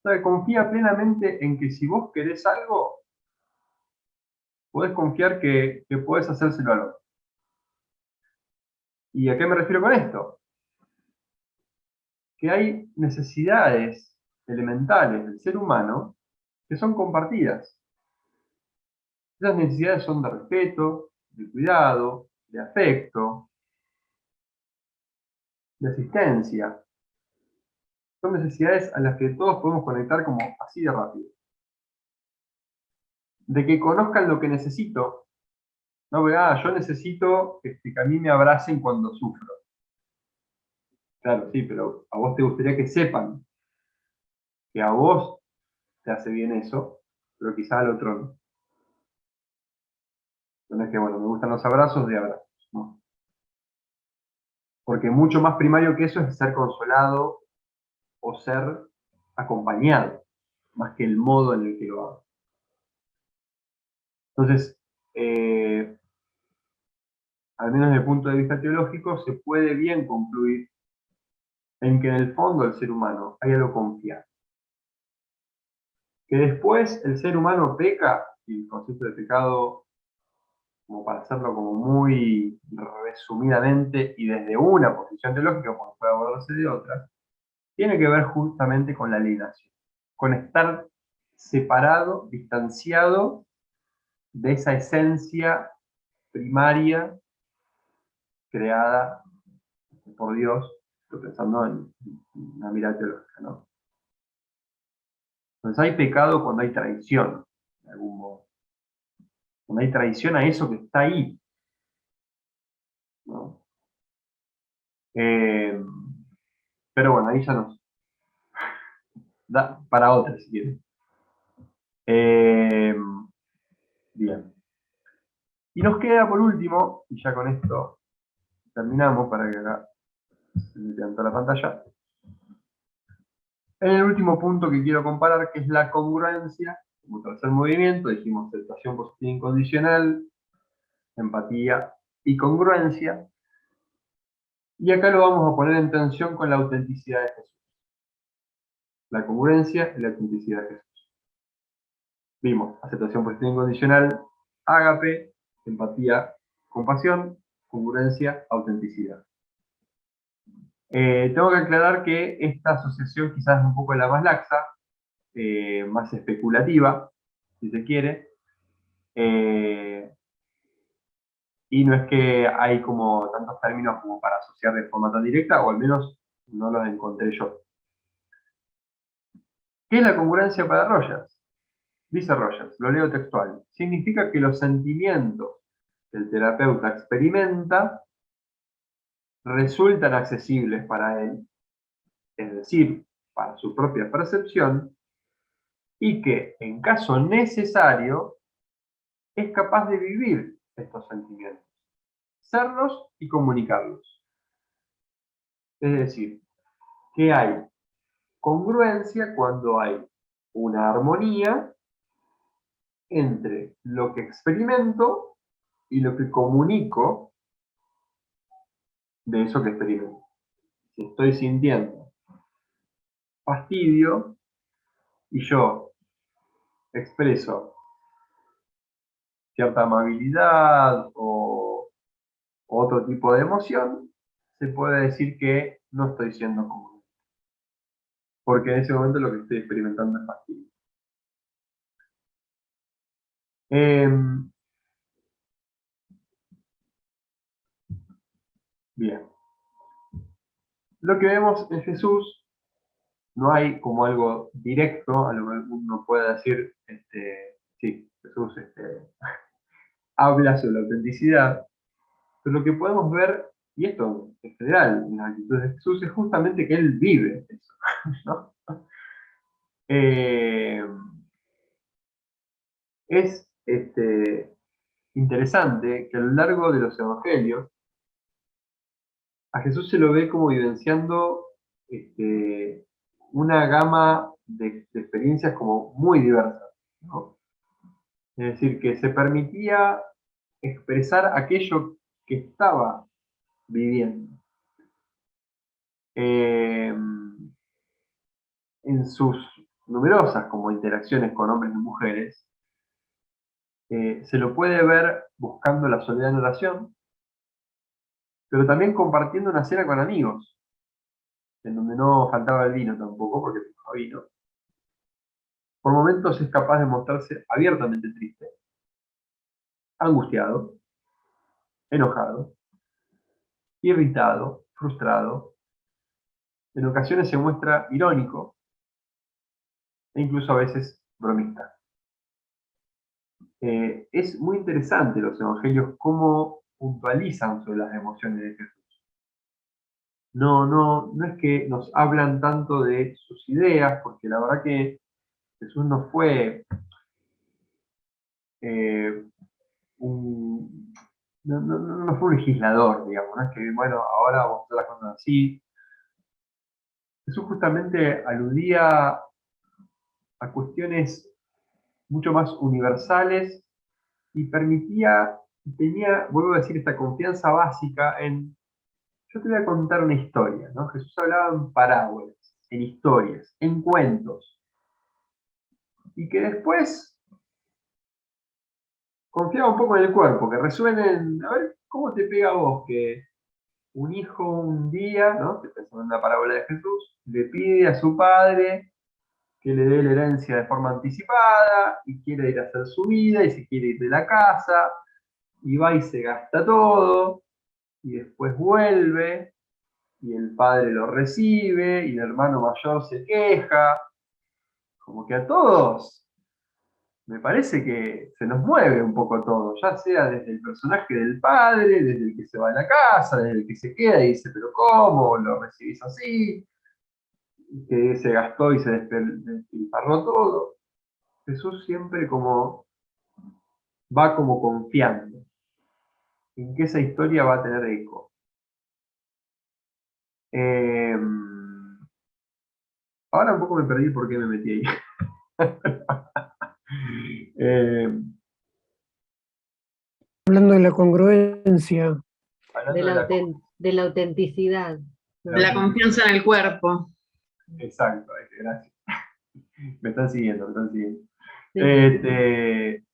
O sea, confía plenamente en que si vos querés algo, podés confiar que podés hacérselo al otro. ¿Y a qué me refiero con esto? Que hay necesidades elementales del ser humano que son compartidas. Esas necesidades son de respeto, de cuidado, de afecto, de asistencia. Son necesidades a las que todos podemos conectar como así de rápido. De que conozcan lo que necesito. No, porque, yo necesito que a mí me abracen cuando sufro. Claro, sí, pero a vos te gustaría que sepan que a vos te hace bien eso, pero quizá al otro no. Entonces, que bueno, me gustan los abrazos de abrazos, ¿no? Porque mucho más primario que eso es ser consolado o ser acompañado, más que el modo en el que lo hago. Entonces, al menos desde el punto de vista teológico, se puede bien concluir en que en el fondo el ser humano hay algo confiable. Que después el ser humano peca, y el concepto de pecado, como para hacerlo como muy resumidamente y desde una posición teológica, como puede abordarse de otras, tiene que ver justamente con la alienación, con estar separado, distanciado de esa esencia primaria creada por Dios, estoy pensando en una mirada teológica, ¿no? Entonces hay pecado cuando hay traición, de algún modo. Cuando hay traición a eso que está ahí, ¿no? Pero bueno, ahí ya nos da para otra, si quieren. Bien. Y nos queda por último, y ya con esto terminamos para que acá se me levantó la pantalla, en el último punto que quiero comparar, que es la congruencia, como tercer movimiento, dijimos aceptación positiva incondicional, empatía y congruencia. Y acá lo vamos a poner en tensión con la autenticidad de Jesús. la congruencia y la autenticidad de Jesús. Vimos aceptación positiva incondicional, ágape, empatía, compasión, congruencia, autenticidad. Tengo que aclarar que esta asociación quizás es un poco la más laxa, más especulativa, si se quiere, y no es que hay como tantos términos como para asociar de forma tan directa, o al menos no los encontré yo. ¿Qué es la congruencia para Rogers? Dice Rogers, lo leo textual, significa que los sentimientos que el terapeuta experimenta resultan accesibles para él, es decir, para su propia percepción, y que, en caso necesario, es capaz de vivir estos sentimientos, serlos y comunicarlos. Es decir, que hay congruencia cuando hay una armonía entre lo que experimento y lo que comunico de eso que experimento. Si estoy sintiendo fastidio y yo expreso cierta amabilidad o otro tipo de emoción, se puede decir que no estoy siendo congruente. Porque en ese momento lo que estoy experimentando es fastidio. Bien. Lo que vemos en Jesús, no hay como algo directo, a lo que uno puede decir, sí, Jesús habla sobre la autenticidad, pero lo que podemos ver, y esto en general, en las actitudes de Jesús, es justamente que Él vive eso, ¿no? Es interesante que a lo largo de los evangelios, a Jesús se lo ve como vivenciando una gama de experiencias como muy diversas, ¿no? Es decir, que se permitía expresar aquello que estaba viviendo. En sus numerosas como interacciones con hombres y mujeres, se lo puede ver buscando la soledad en oración, pero también compartiendo una cena con amigos, en donde no faltaba el vino tampoco, porque no vino. Por momentos es capaz de mostrarse abiertamente triste, angustiado, enojado, irritado, frustrado. En ocasiones se muestra irónico e incluso a veces bromista. Es muy interesante los evangelios cómo puntualizan sobre las emociones de Jesús. No es que nos hablan tanto de sus ideas, porque la verdad que Jesús no fue no fue un legislador, digamos, no es que, bueno, ahora vamos a hacer las cosas así. Jesús justamente aludía a cuestiones mucho más universales y permitía, tenía, vuelvo a decir, esta confianza básica en, yo te voy a contar una historia, ¿no? Jesús hablaba en parábolas, en historias, en cuentos, y que después confiaba un poco en el cuerpo, que resuenen, a ver, ¿cómo te pega a vos que un hijo un día, ¿no? Que pensando en la parábola de Jesús, le pide a su padre que le dé la herencia de forma anticipada y quiere ir a hacer su vida y se quiere ir de la casa y va y se gasta todo y después vuelve y el padre lo recibe y el hermano mayor se queja, como que a todos me parece que se nos mueve un poco todo, ya sea desde el personaje del padre, desde el que se va a la casa, desde el que se queda y dice, pero ¿cómo? ¿Lo recibís así? Que se gastó y se despilfarró todo. Jesús siempre como va como confiando en que esa historia va a tener eco. Ahora un poco me perdí por qué me metí ahí. Hablando de la congruencia. De la autenticidad. de La confianza en el cuerpo. Exacto, gracias. Me están siguiendo, me están siguiendo. Sí.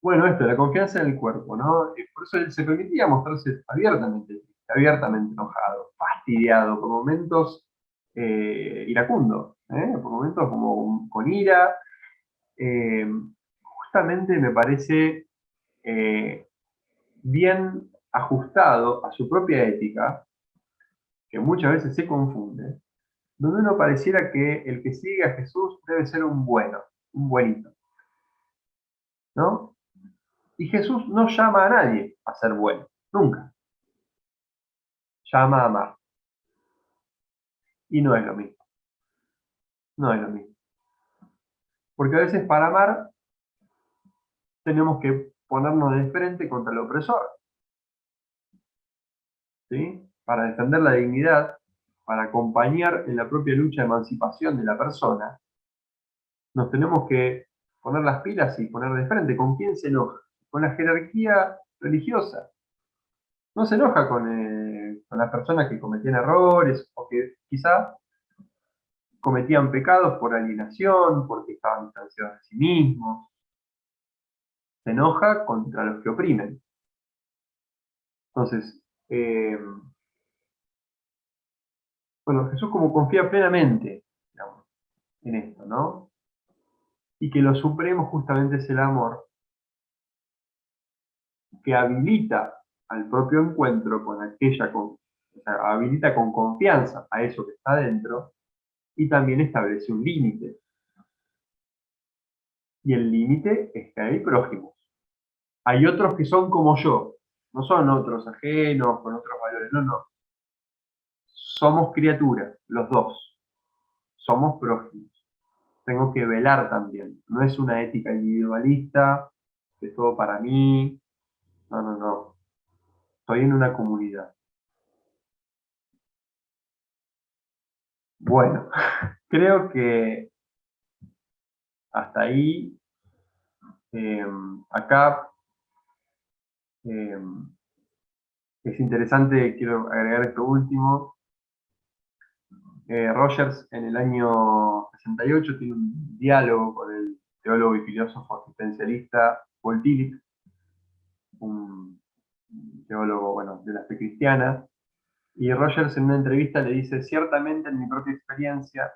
Bueno, esto, la confianza en el cuerpo, ¿no? Por eso él se permitía mostrarse abiertamente triste, abiertamente enojado, fastidiado, por momentos iracundo, por momentos como con ira. Eh, Justamente me parece bien ajustado a su propia ética, que muchas veces se confunde, donde uno pareciera que el que sigue a Jesús debe ser un bueno, un buenito, ¿no? Y Jesús no llama a nadie a ser bueno, nunca. Llama a amar. Y no es lo mismo, no es lo mismo. Porque a veces para amar tenemos que ponernos de frente contra el opresor, ¿sí? Para defender la dignidad, para acompañar en la propia lucha de emancipación de la persona, nos tenemos que poner las pilas y poner de frente. ¿Con quién se enoja? Con la jerarquía religiosa. No se enoja con las personas que cometían errores o que quizá cometían pecados por alienación, porque estaban distanciados de sí mismos. Se enoja contra los que oprimen. Entonces, bueno, Jesús como confía plenamente, digamos, en esto, ¿no? Y que lo supremo justamente es el amor que habilita al propio encuentro con o sea, habilita con confianza a eso que está dentro y también establece un límite. Y el límite es que hay prójimos. Hay otros que son como yo, no son otros ajenos, con otros valores, no, no. Somos criaturas, los dos. Somos prójimos. Tengo que velar también. No es una ética individualista, de todo para mí. No, no, no. Estoy en una comunidad. Bueno, creo que hasta ahí. Acá es interesante, quiero agregar esto último. Rogers en el año 68 tiene un diálogo con el teólogo y filósofo existencialista Paul Tillich, un teólogo, bueno, de la fe cristiana, y Rogers en una entrevista le dice: ciertamente en mi propia experiencia,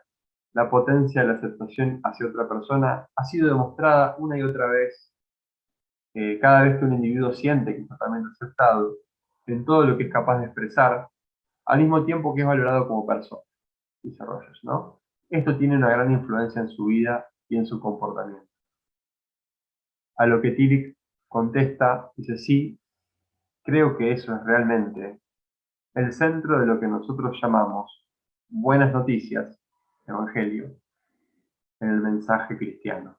la potencia de la aceptación hacia otra persona ha sido demostrada una y otra vez. Cada vez que un individuo siente que es totalmente aceptado en todo lo que es capaz de expresar, al mismo tiempo que es valorado como persona, dice Rogers, ¿no? Esto tiene una gran influencia en su vida y en su comportamiento. A lo que Tillich contesta, dice: sí, creo que eso es realmente el centro de lo que nosotros llamamos buenas noticias, evangelio, en el mensaje cristiano.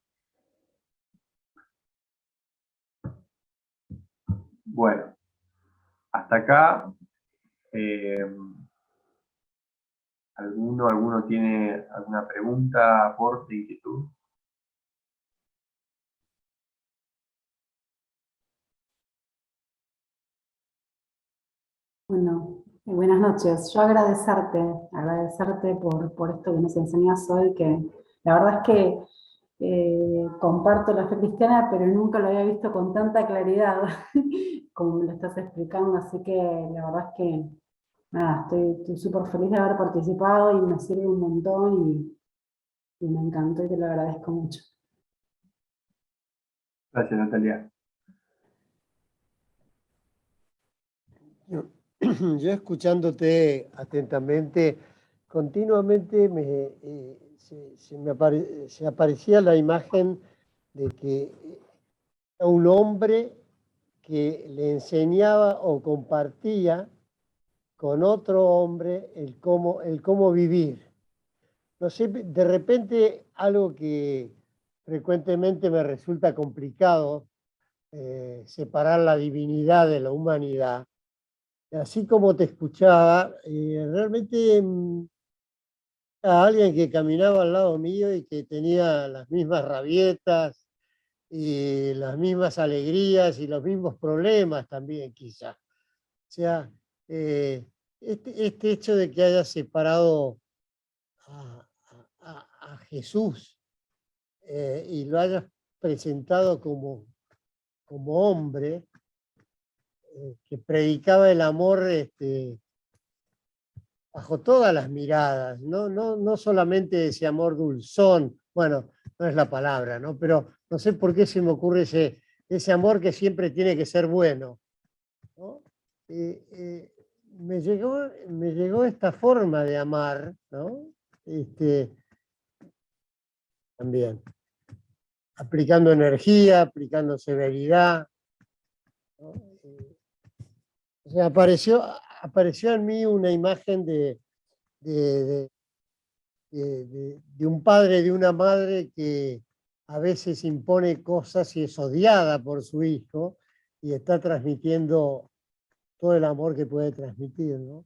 Bueno, hasta acá. ¿Alguno tiene alguna pregunta, aporte, inquietud? Bueno, buenas noches. Yo agradecerte por esto que nos enseñás hoy, que la verdad es que comparto la fe cristiana, pero nunca lo había visto con tanta claridad como me lo estás explicando, así que la verdad es que nada, estoy súper feliz de haber participado y me sirve un montón y me encantó y te lo agradezco mucho. Gracias, Natalia. Yo escuchándote atentamente, continuamente se aparecía la imagen de que era un hombre que le enseñaba o compartía con otro hombre el cómo vivir. No sé, de repente algo que frecuentemente me resulta complicado, separar la divinidad de la humanidad. Así como te escuchaba, realmente a alguien que caminaba al lado mío y que tenía las mismas rabietas y las mismas alegrías y los mismos problemas también, quizá. O sea, este hecho de que haya separado a a Jesús y lo hayas presentado como hombre, que predicaba el amor bajo todas las miradas, no solamente ese amor dulzón, bueno, no es la palabra, ¿no? Pero no sé por qué se me ocurre ese amor que siempre tiene que ser bueno, ¿no? Me llegó esta forma de amar, ¿no? También, aplicando energía, aplicando severidad, ¿no? O sea, apareció en mí una imagen de un padre, de una madre que a veces impone cosas y es odiada por su hijo y está transmitiendo todo el amor que puede transmitir, ¿no?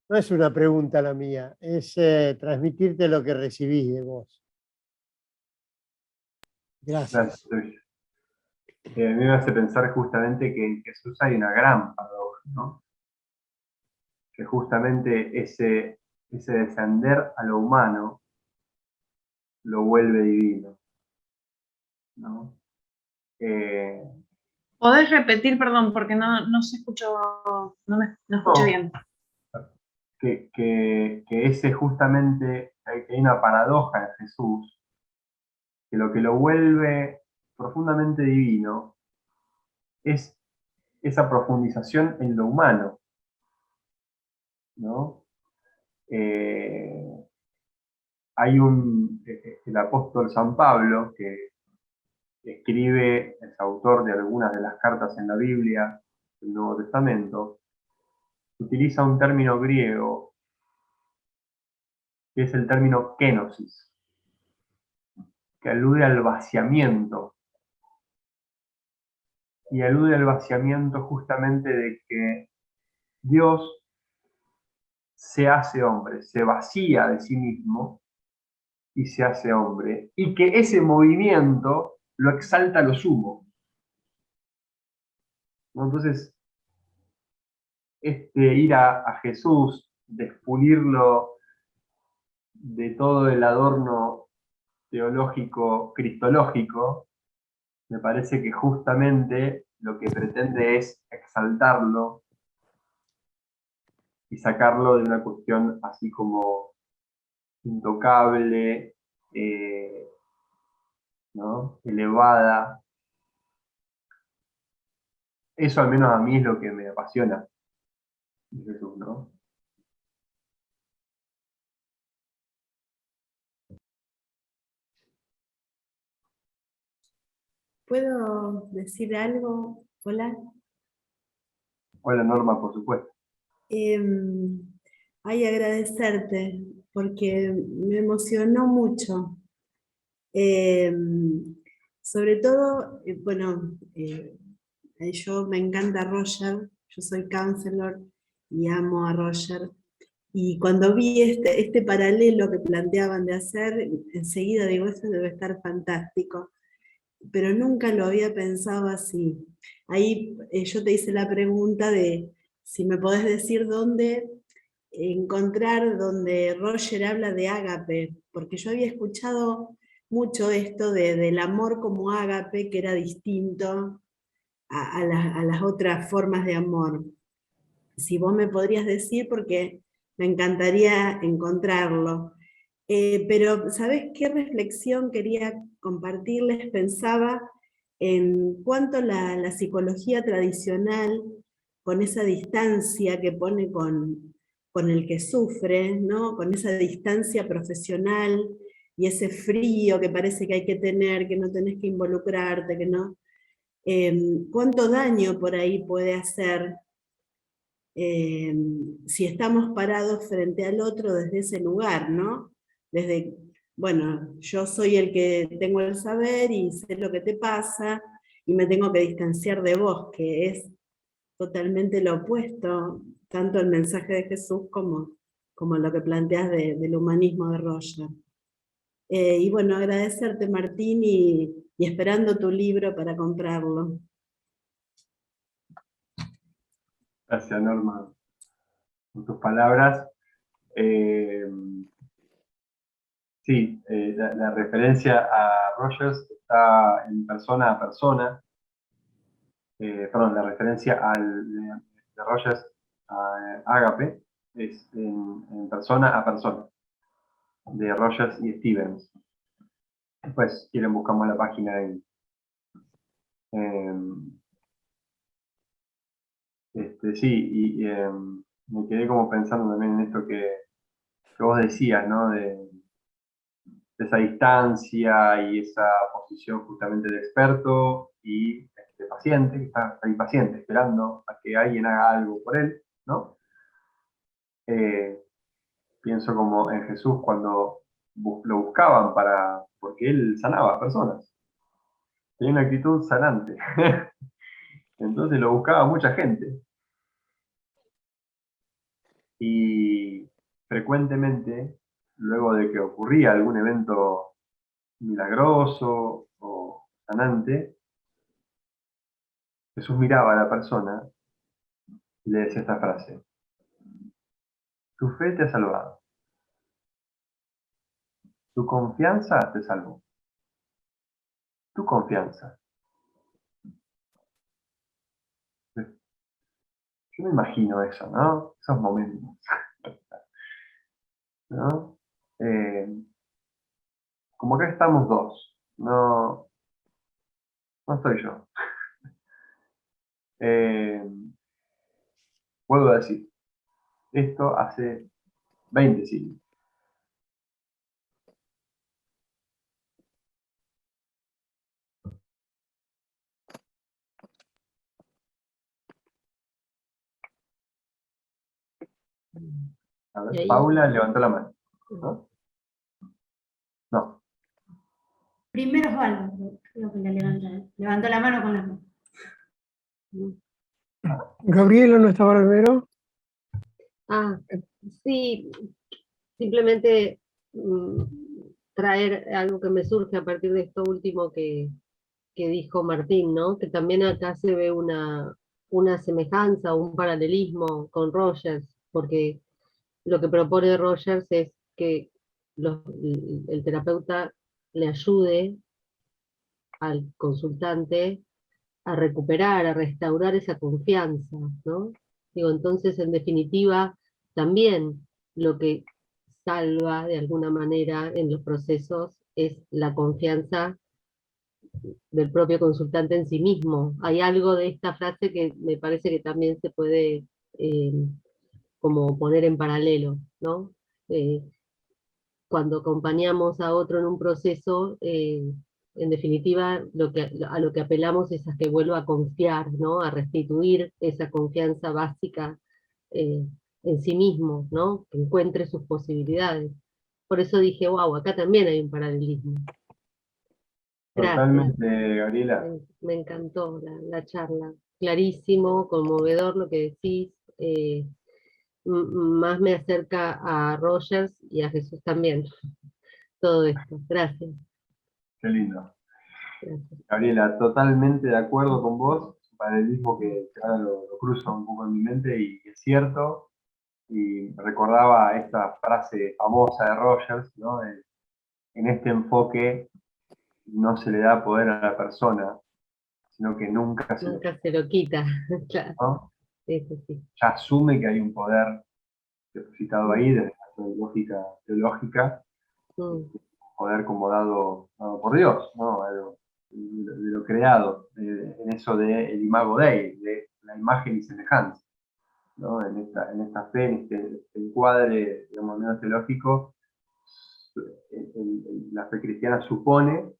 No es una pregunta la mía, es transmitirte lo que recibís de vos. Gracias. Gracias, Luis. A mí me hace pensar justamente que en Jesús hay una gran paradoja, ¿no? Que justamente ese descender a lo humano lo vuelve divino, ¿no? ¿Podés repetir, perdón, porque no se escuchó, no escuché No, bien? que ese justamente, que hay una paradoja en Jesús, que lo vuelve profundamente divino es esa profundización en lo humano, ¿no? Hay el apóstol San Pablo, que escribe, es autor de algunas de las cartas en la Biblia del Nuevo Testamento, utiliza un término griego que es el término kenosis, que alude al vaciamiento, y alude al vaciamiento justamente de que Dios se hace hombre, se vacía de sí mismo y se hace hombre, y que ese movimiento lo exalta a lo sumo, ¿no? Entonces, ir a Jesús, despulirlo de todo el adorno teológico, cristológico, me parece que justamente lo que pretende es exaltarlo y sacarlo de una cuestión así como intocable, ¿no? Elevada. Eso al menos a mí es lo que me apasiona de Jesús, ¿no? ¿Puedo decir algo? Hola. Hola Norma, por supuesto. Ay, agradecerte, porque me emocionó mucho. Sobre todo, bueno, yo me encanta Roger, yo soy counselor y amo a Roger. Y cuando vi este paralelo que planteaban de hacer, enseguida digo, eso debe estar fantástico. Pero nunca lo había pensado así. Ahí yo te hice la pregunta de si me podés decir dónde encontrar donde Roger habla de ágape, porque yo había escuchado mucho esto del amor como ágape, que era distinto a las otras formas de amor. Si vos me podrías decir, porque me encantaría encontrarlo. Pero, ¿sabés qué reflexión quería compartirles? Pensaba en cuánto la psicología tradicional, con esa distancia que pone con el que sufre, ¿no? Con esa distancia profesional y ese frío que parece que hay que tener, que no tenés que involucrarte, que no. ¿Cuánto daño por ahí puede hacer si estamos parados frente al otro desde ese lugar, ¿no? Desde, bueno, yo soy el que tengo el saber y sé lo que te pasa y me tengo que distanciar de vos, que es totalmente lo opuesto, tanto el mensaje de Jesús como lo que planteas del humanismo de Roger. Y bueno, agradecerte, Martín, y esperando tu libro para comprarlo. Gracias Norma por tus palabras. Sí, la referencia a Rogers está en persona a persona. Perdón, la referencia de Rogers a Ágape es en persona a persona, de Rogers y Stevens. Después, si quieren, buscamos la página ahí. Sí, y me quedé como pensando también en esto que vos decías, ¿no? De esa distancia y esa posición justamente de experto y paciente, que está ahí paciente, esperando a que alguien haga algo por él, ¿no? Pienso como en Jesús cuando lo buscaban porque él sanaba a personas. Tenía una actitud sanante. Entonces lo buscaba mucha gente. Y frecuentemente, luego de que ocurría algún evento milagroso o sanante, Jesús miraba a la persona y le decía esta frase: tu fe te ha salvado, tu confianza te salvó, tu confianza. Yo me imagino eso, ¿no? Esos momentos, ¿no? Como que estamos dos, no, no estoy yo. Eh, Vuelvo a decir, esto hace 20 siglos. A Y ver, ahí, Paula levantó la mano, ¿no? No. Primero Osvaldo, creo que la levantó la mano con la mano. Gabriela no estaba primero. ah, sí, simplemente traer algo que me surge a partir de esto último que dijo Martín, ¿no? Que también acá se ve una semejanza, un paralelismo con Rogers, porque lo que propone Rogers es que el terapeuta le ayude al consultante a recuperar, a restaurar esa confianza, ¿no? Digo, entonces, en definitiva, también lo que salva de alguna manera en los procesos es la confianza del propio consultante en sí mismo. Hay algo de esta frase que me parece que también se puede eh, como poner en paralelo, ¿no? Eh, Cuando acompañamos a otro en un proceso, en definitiva, a lo que apelamos es a que vuelva a confiar, ¿no? A restituir esa confianza básica eh, en sí mismo, ¿no? Que encuentre sus posibilidades. Por eso dije, wow, acá también hay un paralelismo. Gracias, Totalmente, Gabriela. me encantó la charla. Clarísimo, conmovedor lo que decís. Más me acerca a Rogers y a Jesús también, todo esto. Gracias. Qué lindo. Gracias. Gabriela, totalmente de acuerdo con vos. Es un paralelismo que ahora lo cruzo un poco en mi mente y es cierto. Y recordaba esta frase famosa de Rogers, ¿no? En este enfoque no se le da poder a la persona, sino que nunca se le da, Nunca se lo quita, claro, ¿no? eso sí. Ya asume que hay un poder depositado ahí desde la lógica teológica, Mm, poder como dado por Dios, ¿no? De lo creado, en eso de el imago Dei, de la imagen y semejanza, ¿no? En esta fe, en este encuadre, digamos, menos teológico, la fe cristiana supone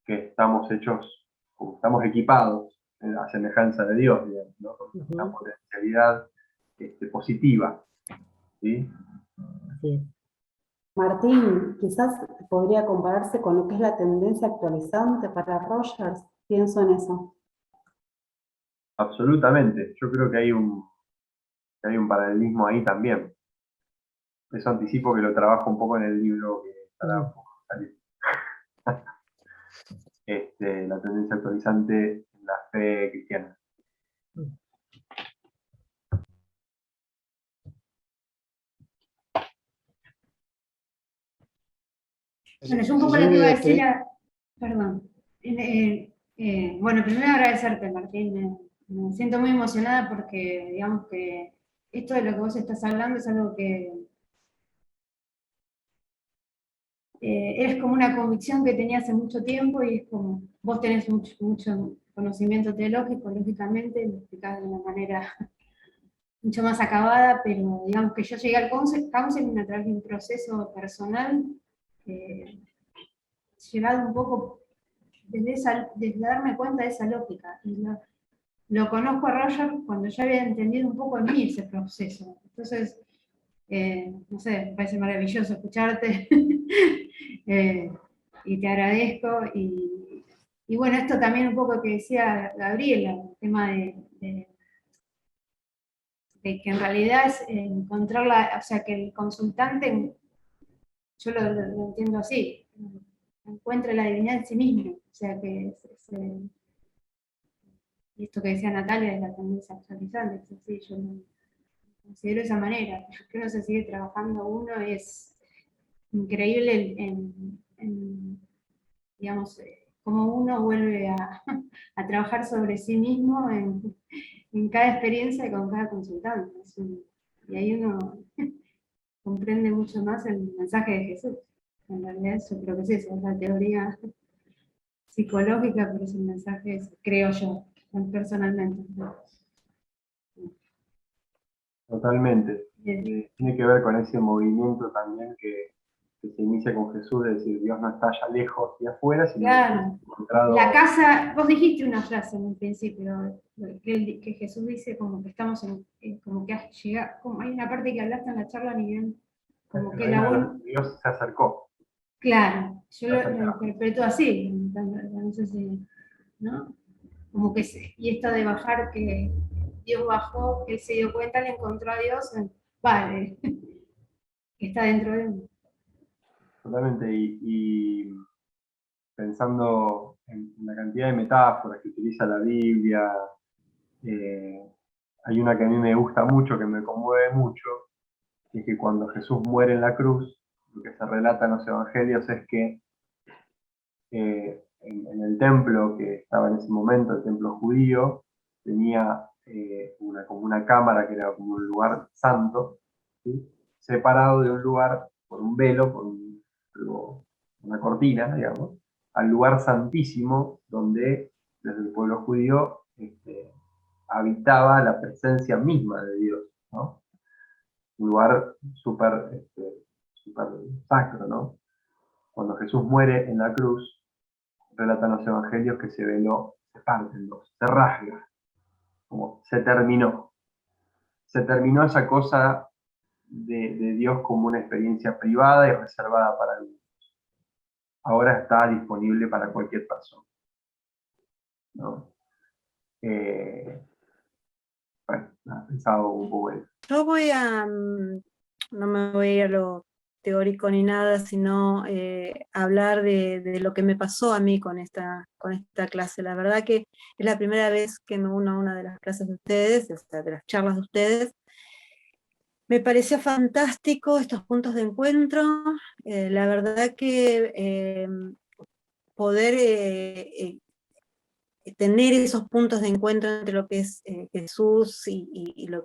que estamos hechos, como estamos equipados a semejanza de Dios, digamos, ¿no? Con una ujú, potencialidad positiva, ¿sí? así es. Martín, quizás podría compararse con lo que es la tendencia actualizante para Rogers. Pienso en eso. Absolutamente. Yo creo que hay un paralelismo ahí también. Eso anticipo que lo trabajo un poco en el libro que estará un poco salir. La tendencia actualizante en la fe cristiana. Mm. Bueno, yo un poco Jesús lo que iba a le decir, escri- perdón. Bueno, primero agradecerte, Martín. Me siento muy emocionada porque, digamos que esto de lo que vos estás hablando es algo que es como una convicción que tenía hace mucho tiempo y es como, vos tenés mucho conocimiento teológico, lógicamente, lo explicás de una manera mucho más acabada, pero digamos que yo llegué al counseling a través de un proceso personal llevado un poco desde darme cuenta de esa lógica. Y lo conozco a Roger cuando ya había entendido un poco en mí ese proceso. Entonces, no sé, me parece maravilloso escucharte y te agradezco. Y bueno, esto también un poco que decía Gabriela, el tema de que en realidad es encontrar o sea, que el consultante, yo lo entiendo así, encuentre la divinidad en sí mismo, o sea, que y esto que decía Natalia de la tendencia actualizante, es así, yo lo considero de esa manera, que uno se sigue trabajando uno es increíble digamos, cómo uno vuelve a trabajar sobre sí mismo en cada experiencia y con cada consultante. Y ahí uno comprende mucho más el mensaje de Jesús. En realidad yo creo que es eso, es la teoría psicológica, pero es el mensaje, creo yo, personalmente. Totalmente. Bien. Tiene que ver con ese movimiento también que se inicia con Jesús, de decir, Dios no está allá lejos y afuera, sino que Claro. es encontrado. La casa, vos dijiste una frase en un principio, que Jesús dice como que estamos como que has llegado, como hay una parte que hablaste en la charla a nivel, como que Dios se acercó. claro, yo lo interpreto así, no sé si, ¿no? Como que, y esto de bajar, que Dios bajó, que él se dio cuenta, le encontró a Dios, vale, que está dentro de uno. Totalmente. Y pensando en la cantidad de metáforas que utiliza la Biblia, hay una que a mí me gusta mucho, que me conmueve mucho, y es que cuando Jesús muere en la cruz, lo que se relata en los evangelios es que en el templo que estaba en ese momento, el templo judío, tenía como una cámara que era como un lugar santo, ¿sí? Separado de un lugar por un velo, por una cortina, digamos, al lugar santísimo donde desde el pueblo judío habitaba la presencia misma de Dios, ¿no? Un lugar súper sacro, ¿no? Cuando Jesús muere en la cruz, relatan los evangelios que ese velo se parte en dos, se rasga, como se terminó. Se terminó esa cosa de Dios como una experiencia privada y reservada para algunos. Ahora está disponible para cualquier persona, ¿no? Bueno, pensaba un poco eso. Yo no me voy a ir a lo teórico ni nada, sino hablar de lo que me pasó a mí con esta clase. La verdad que es la primera vez que me uno a una de las clases de ustedes, o sea, de las charlas de ustedes. Me pareció fantástico estos puntos de encuentro. La verdad que poder tener esos puntos de encuentro entre lo que es Jesús y la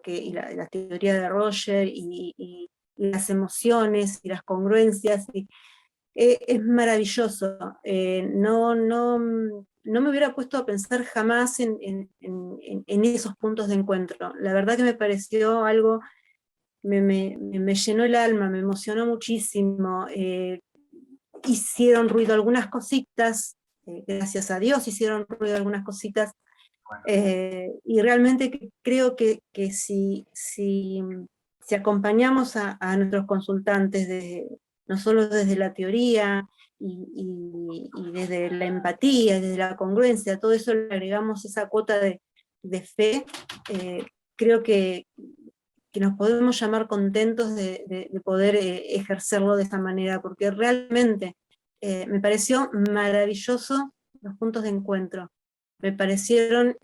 teoría de Roger y las emociones y las congruencias, es maravilloso. No me hubiera puesto a pensar jamás en esos puntos de encuentro. La verdad que me pareció algo, me llenó el alma, me emocionó muchísimo. Hicieron ruido algunas cositas, gracias a Dios hicieron ruido algunas cositas, y realmente creo que si acompañamos a nuestros consultantes, no solo desde la teoría y desde la empatía, desde la congruencia, todo eso le agregamos esa cuota de fe, creo que nos podemos llamar contentos de poder ejercerlo de esta manera, porque realmente me pareció maravilloso los puntos de encuentro. Me parecieron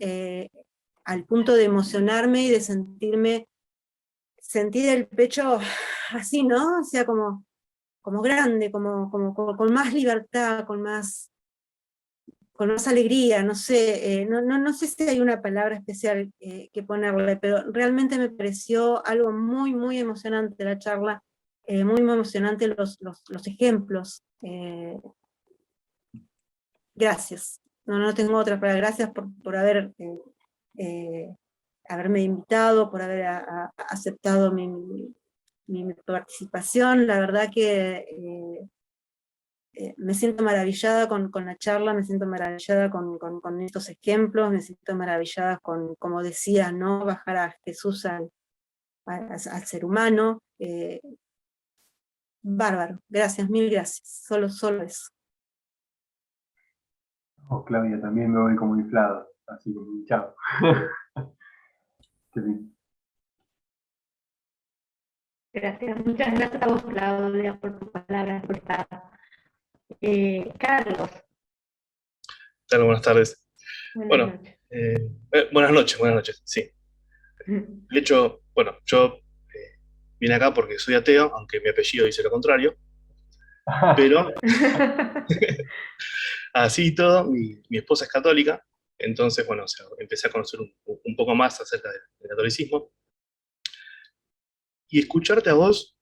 al punto de emocionarme y de sentir el pecho así, ¿no? O sea, como como grande, con más libertad, con más alegría, no sé, no sé si hay una palabra especial que ponerle, pero realmente me pareció algo muy, muy emocionante la charla, muy, muy emocionante los ejemplos. Gracias. No tengo otra palabra. Gracias por haberme invitado, por haber aceptado mi participación. La verdad que me siento maravillada con la charla, me siento maravillada con estos ejemplos, me siento maravillada con, como decía, ¿no? Bajar a Jesús al ser humano. Bárbaro, gracias, mil gracias, solo eso. Oh, Claudia, también me voy como inflado, así como hinchado. Qué bien. Gracias, muchas gracias a vos, Claudia, por tus palabras, por estar. Carlos, Hola, buenas tardes. buenas Bueno, noches. buenas noches, sí. De hecho, bueno, yo vine acá porque soy ateo, aunque mi apellido dice lo contrario, pero así y todo, mi esposa es católica, entonces, bueno, o sea, empecé a conocer un poco más acerca del catolicismo, y escucharte a vos,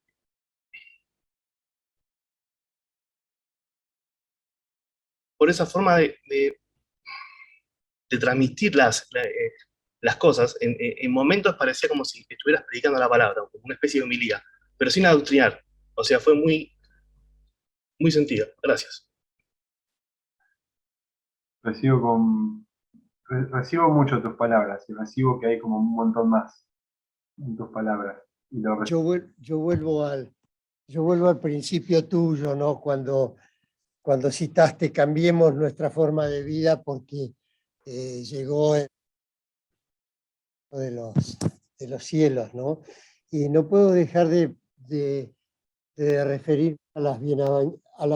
por esa forma de transmitir las cosas, en momentos parecía como si estuvieras predicando la palabra, como una especie de homilía, pero sin adoctrinar, o sea, fue muy, muy sentido. Gracias. Recibo mucho tus palabras y recibo que hay como un montón más en tus palabras. Y lo Yo vuelvo al principio tuyo, ¿no? Cuando citaste cambiemos nuestra forma de vida porque llegó de los cielos, ¿no? Y no puedo dejar de referir a las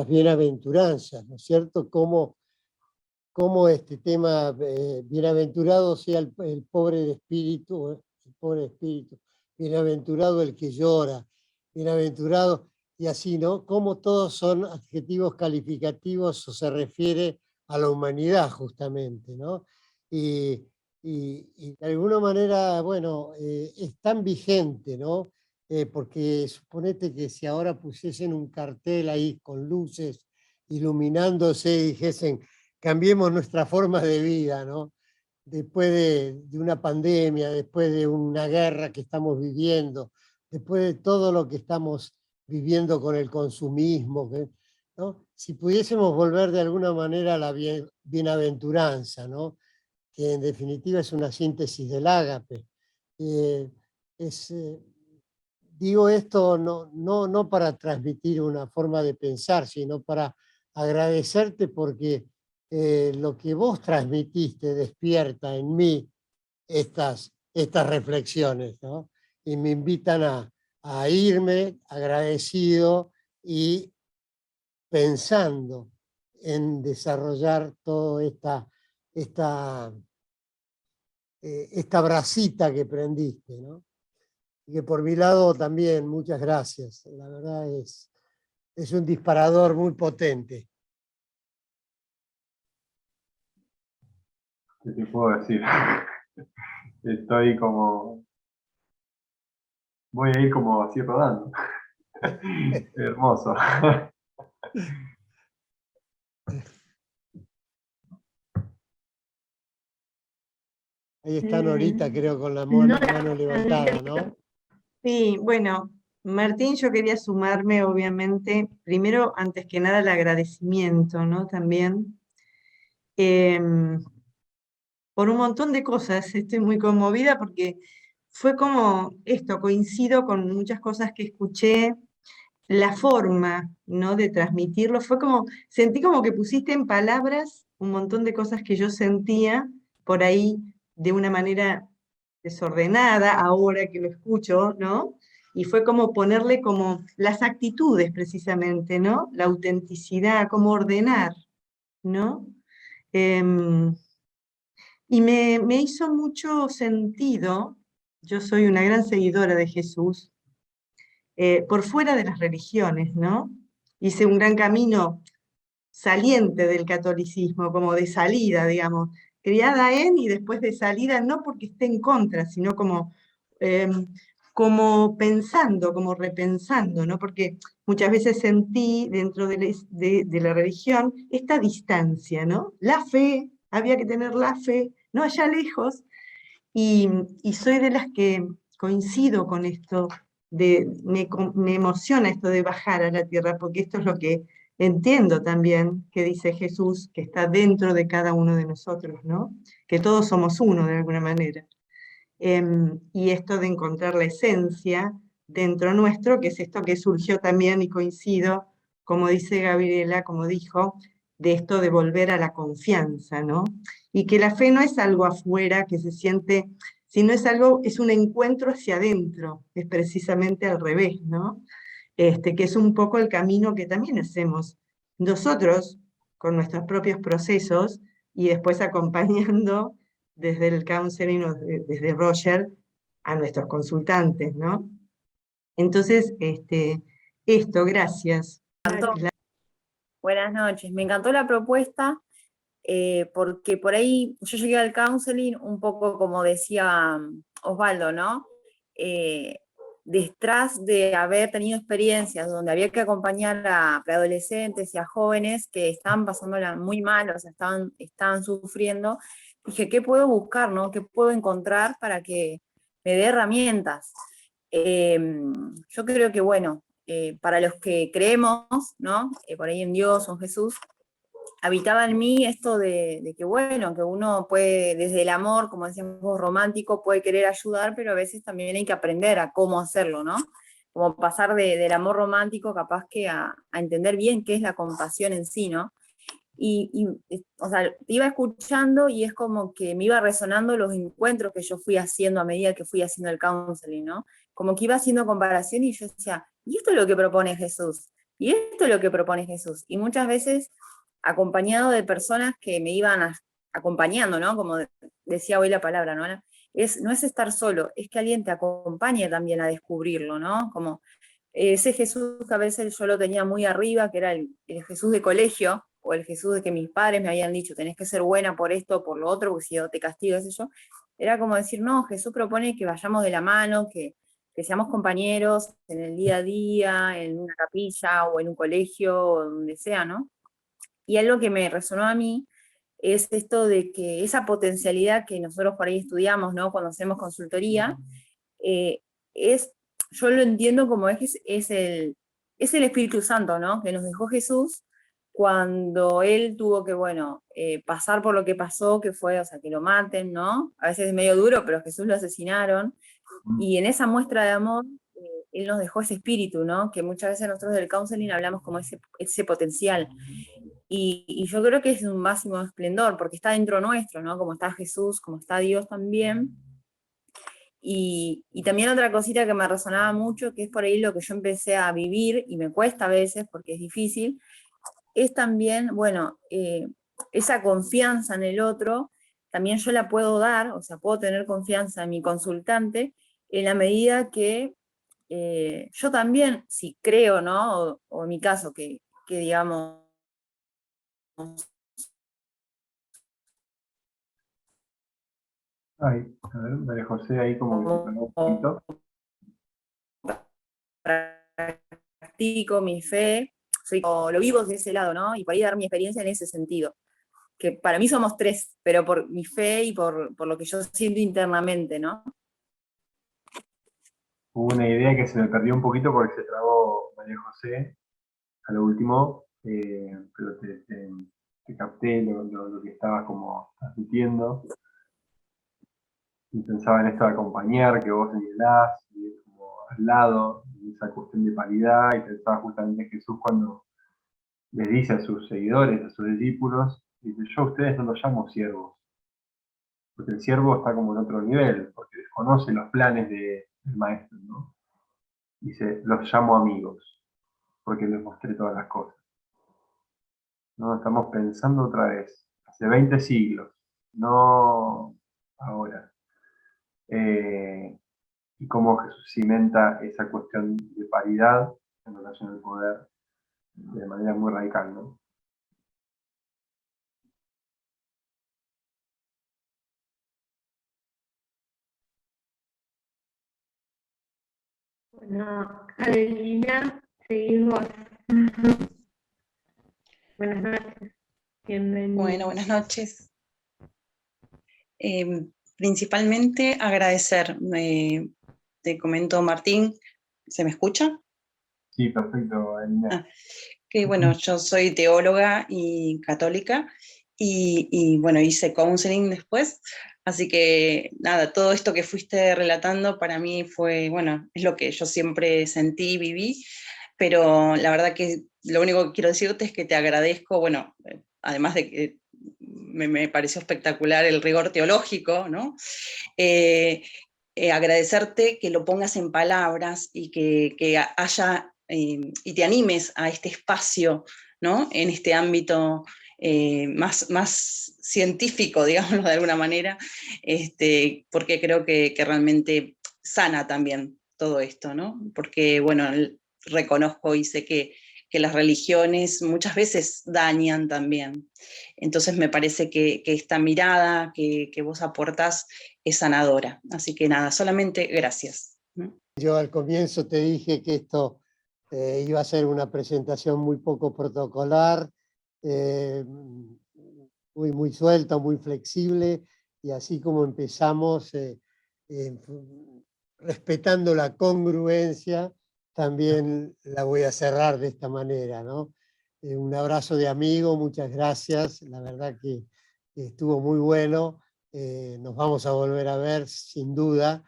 bienaventuranzas, ¿no es cierto? Cómo este tema, bienaventurado sea el pobre de espíritu, bienaventurado el que llora, bienaventurado, y así, ¿no? Cómo todos son adjetivos calificativos o se refiere a la humanidad justamente, ¿no? Y de alguna manera, bueno, es tan vigente, ¿no? Porque suponete que si ahora pusiesen un cartel ahí con luces iluminándose y dijesen cambiemos nuestra forma de vida, ¿no? Después de una pandemia, después de una guerra que estamos viviendo, después de todo lo que estamos viviendo con el consumismo, ¿no? Si pudiésemos volver de alguna manera a la bienaventuranza, ¿no? Que en definitiva es una síntesis del ágape. Eh, es, digo esto no para transmitir una forma de pensar, sino para agradecerte porque lo que vos transmitiste despierta en mí estas reflexiones, ¿no? Y me invitan a irme agradecido y pensando en desarrollar toda esta brasita que prendiste, ¿no? Y que por mi lado también, muchas gracias. La verdad es un disparador muy potente. ¿Qué te puedo decir? Estoy como... Voy a ir como así rodando. Hermoso. Ahí están ahorita, creo, con la No, mano levantada, ¿no? Sí, bueno, Martín, yo quería sumarme, obviamente, primero, antes que nada, el agradecimiento, ¿no? También, por un montón de cosas, estoy muy conmovida porque fue como esto, coincido con muchas cosas que escuché, la forma, ¿no? De transmitirlo, fue como, sentí como que pusiste en palabras un montón de cosas que yo sentía por ahí de una manera desordenada, ahora que lo escucho, ¿no? Y fue como ponerle como las actitudes precisamente, ¿no? La autenticidad, cómo ordenar, ¿no? Y me hizo mucho sentido, yo soy una gran seguidora de Jesús, por fuera de las religiones, ¿no? hice un gran camino saliente del catolicismo, como de salida, digamos, criada en y después de salida, no porque esté en contra, sino como pensando, como repensando, ¿no? Porque muchas veces sentí dentro de la religión esta distancia, ¿no? La fe, había que tener la fe, no allá lejos, y soy de las que coincido con esto, me emociona esto de bajar a la tierra, porque esto es lo que entiendo también que dice Jesús, que está dentro de cada uno de nosotros, ¿no? Que todos somos uno de alguna manera. Y esto de encontrar la esencia dentro nuestro, que es esto que surgió también, y coincido, como dice Gabriela, como dijo, de esto de volver a la confianza, ¿no? Y que la fe no es algo afuera que se siente, sino es un encuentro hacia adentro, es precisamente al revés, ¿no? Que es un poco el camino que también hacemos nosotros con nuestros propios procesos y después acompañando desde el counseling o desde Roger a nuestros consultantes, ¿no? Entonces, gracias. Buenas noches, me encantó la propuesta porque por ahí yo llegué al counseling un poco como decía Osvaldo, ¿no? Detrás de haber tenido experiencias donde había que acompañar a preadolescentes y a jóvenes que estaban pasándola muy mal, o sea, estaban sufriendo, dije, ¿qué puedo buscar, no? ¿Qué puedo encontrar para que me dé herramientas? Yo creo que, bueno, para los que creemos, ¿no? Por ahí en Dios o en Jesús, habitaba en mí esto de que, bueno, que uno puede, desde el amor, como decíamos, romántico, puede querer ayudar, pero a veces también hay que aprender a cómo hacerlo, ¿no? Como pasar del amor romántico capaz que a entender bien qué es la compasión en sí, ¿no? O sea, te iba escuchando y es como que me iba resonando los encuentros que yo fui haciendo a medida que fui haciendo el counseling, ¿no? Como que iba haciendo comparación y yo decía, ¿y esto es lo que propone Jesús? ¿Y esto es lo que propone Jesús? Y muchas veces acompañado de personas que me iban acompañando, ¿no? Como decía hoy la palabra, ¿no? No es estar solo, es que alguien te acompañe también a descubrirlo, ¿no? Como ese Jesús que a veces yo lo tenía muy arriba, que era el Jesús de colegio, o el Jesús de que mis padres me habían dicho, tenés que ser buena por esto o por lo otro, porque si yo te castigo, qué sé yo, era como decir, no, Jesús propone que vayamos de la mano, que seamos compañeros en el día a día, en una capilla o en un colegio, o donde sea, ¿no? Y algo que me resonó a mí es esto de que esa potencialidad que nosotros por ahí estudiamos, ¿no? Cuando hacemos consultoría, eh, yo lo entiendo como es el Espíritu Santo, ¿no? Que nos dejó Jesús cuando él tuvo que, bueno, pasar por lo que pasó, que fue, o sea, que lo maten, ¿no? A veces es medio duro, pero Jesús lo asesinaron. Y en esa muestra de amor, él nos dejó ese espíritu, ¿no? Que muchas veces nosotros del counseling hablamos como ese potencial. Y yo creo que es un máximo esplendor, porque está dentro nuestro, ¿no? Como está Jesús, como está Dios también. Y también otra cosita que me resonaba mucho, que es por ahí lo que yo empecé a vivir, y me cuesta a veces porque es difícil, es también, bueno, esa confianza en el otro, también yo la puedo dar, o sea, puedo tener confianza en mi consultante, en la medida que yo también, si creo, ¿no? O en mi caso, que digamos, Ay, a ver, María José ahí como que se tronó un poquito. practico mi fe, lo vivo de ese lado, ¿no? Y por ahí dar mi experiencia en ese sentido. Que para mí somos tres, pero por mi fe y por lo que yo siento internamente, ¿no? Hubo una idea que se me perdió un poquito porque se trabó María José a lo último, pero te capté lo que estabas como transmitiendo. Y pensaba en esto de acompañar, que vos señalás, y como al lado, y esa cuestión de paridad, y pensaba justamente en Jesús cuando les dice a sus seguidores, a sus discípulos, dice, yo a ustedes no los llamo siervos, porque el siervo está como en otro nivel, porque desconoce los planes del maestro, ¿no? Dice, los llamo amigos, porque les mostré todas las cosas. ¿No? Estamos pensando otra vez, hace 20 siglos, no ahora. Y cómo Jesús cimenta esa cuestión de paridad en relación al poder, de manera muy radical, ¿no? Bueno, Adelina, seguimos. Buenas noches. Bienvenido. Bueno, buenas noches. Principalmente agradecer, te comento Martín, ¿se me escucha? Sí, perfecto, Adelina. Que bueno, yo soy teóloga y católica y bueno, hice counseling después, así que nada, todo esto que fuiste relatando para mí fue, bueno, es lo que yo siempre sentí y viví, pero la verdad que lo único que quiero decirte es que te agradezco, bueno, además de que me pareció espectacular el rigor teológico, ¿no? Agradecerte que lo pongas en palabras y que haya y te animes a este espacio, ¿no? En este ámbito más científico, digámoslo de alguna manera, porque creo que realmente sana también todo esto, ¿no? Porque, bueno, reconozco y sé que las religiones muchas veces dañan también. Entonces me parece que esta mirada que vos aportás es sanadora. Así que nada, solamente gracias. Yo al comienzo te dije que esto iba a ser una presentación muy poco protocolar, muy suelta, muy flexible, y así como empezamos, respetando la congruencia, también la voy a cerrar de esta manera, ¿no? Un abrazo de amigo, muchas gracias, la verdad que estuvo muy bueno, nos vamos a volver a ver sin duda,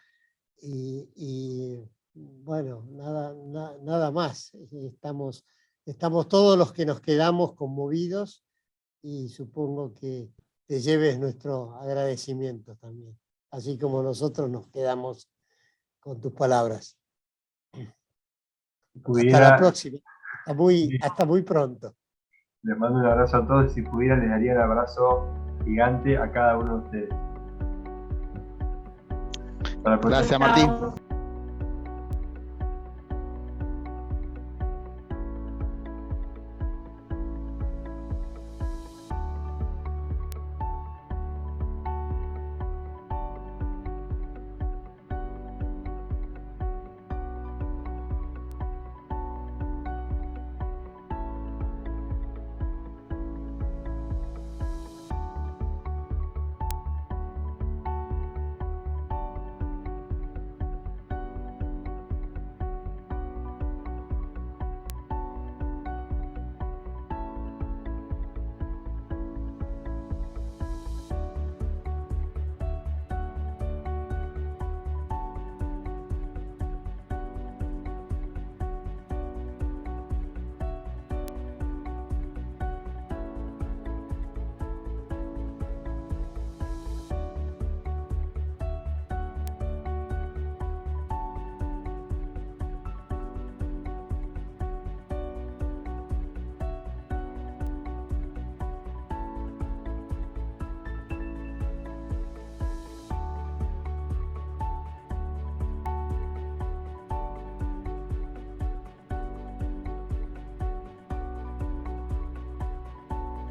y bueno, nada más, estamos todos los que nos quedamos conmovidos y supongo que te lleves nuestro agradecimiento también, así como nosotros nos quedamos con tus palabras. Hasta la próxima. Hasta muy pronto. Les mando un abrazo a todos. Si pudiera, les daría un abrazo gigante a cada uno de ustedes. Hasta la próxima. Gracias, Martín.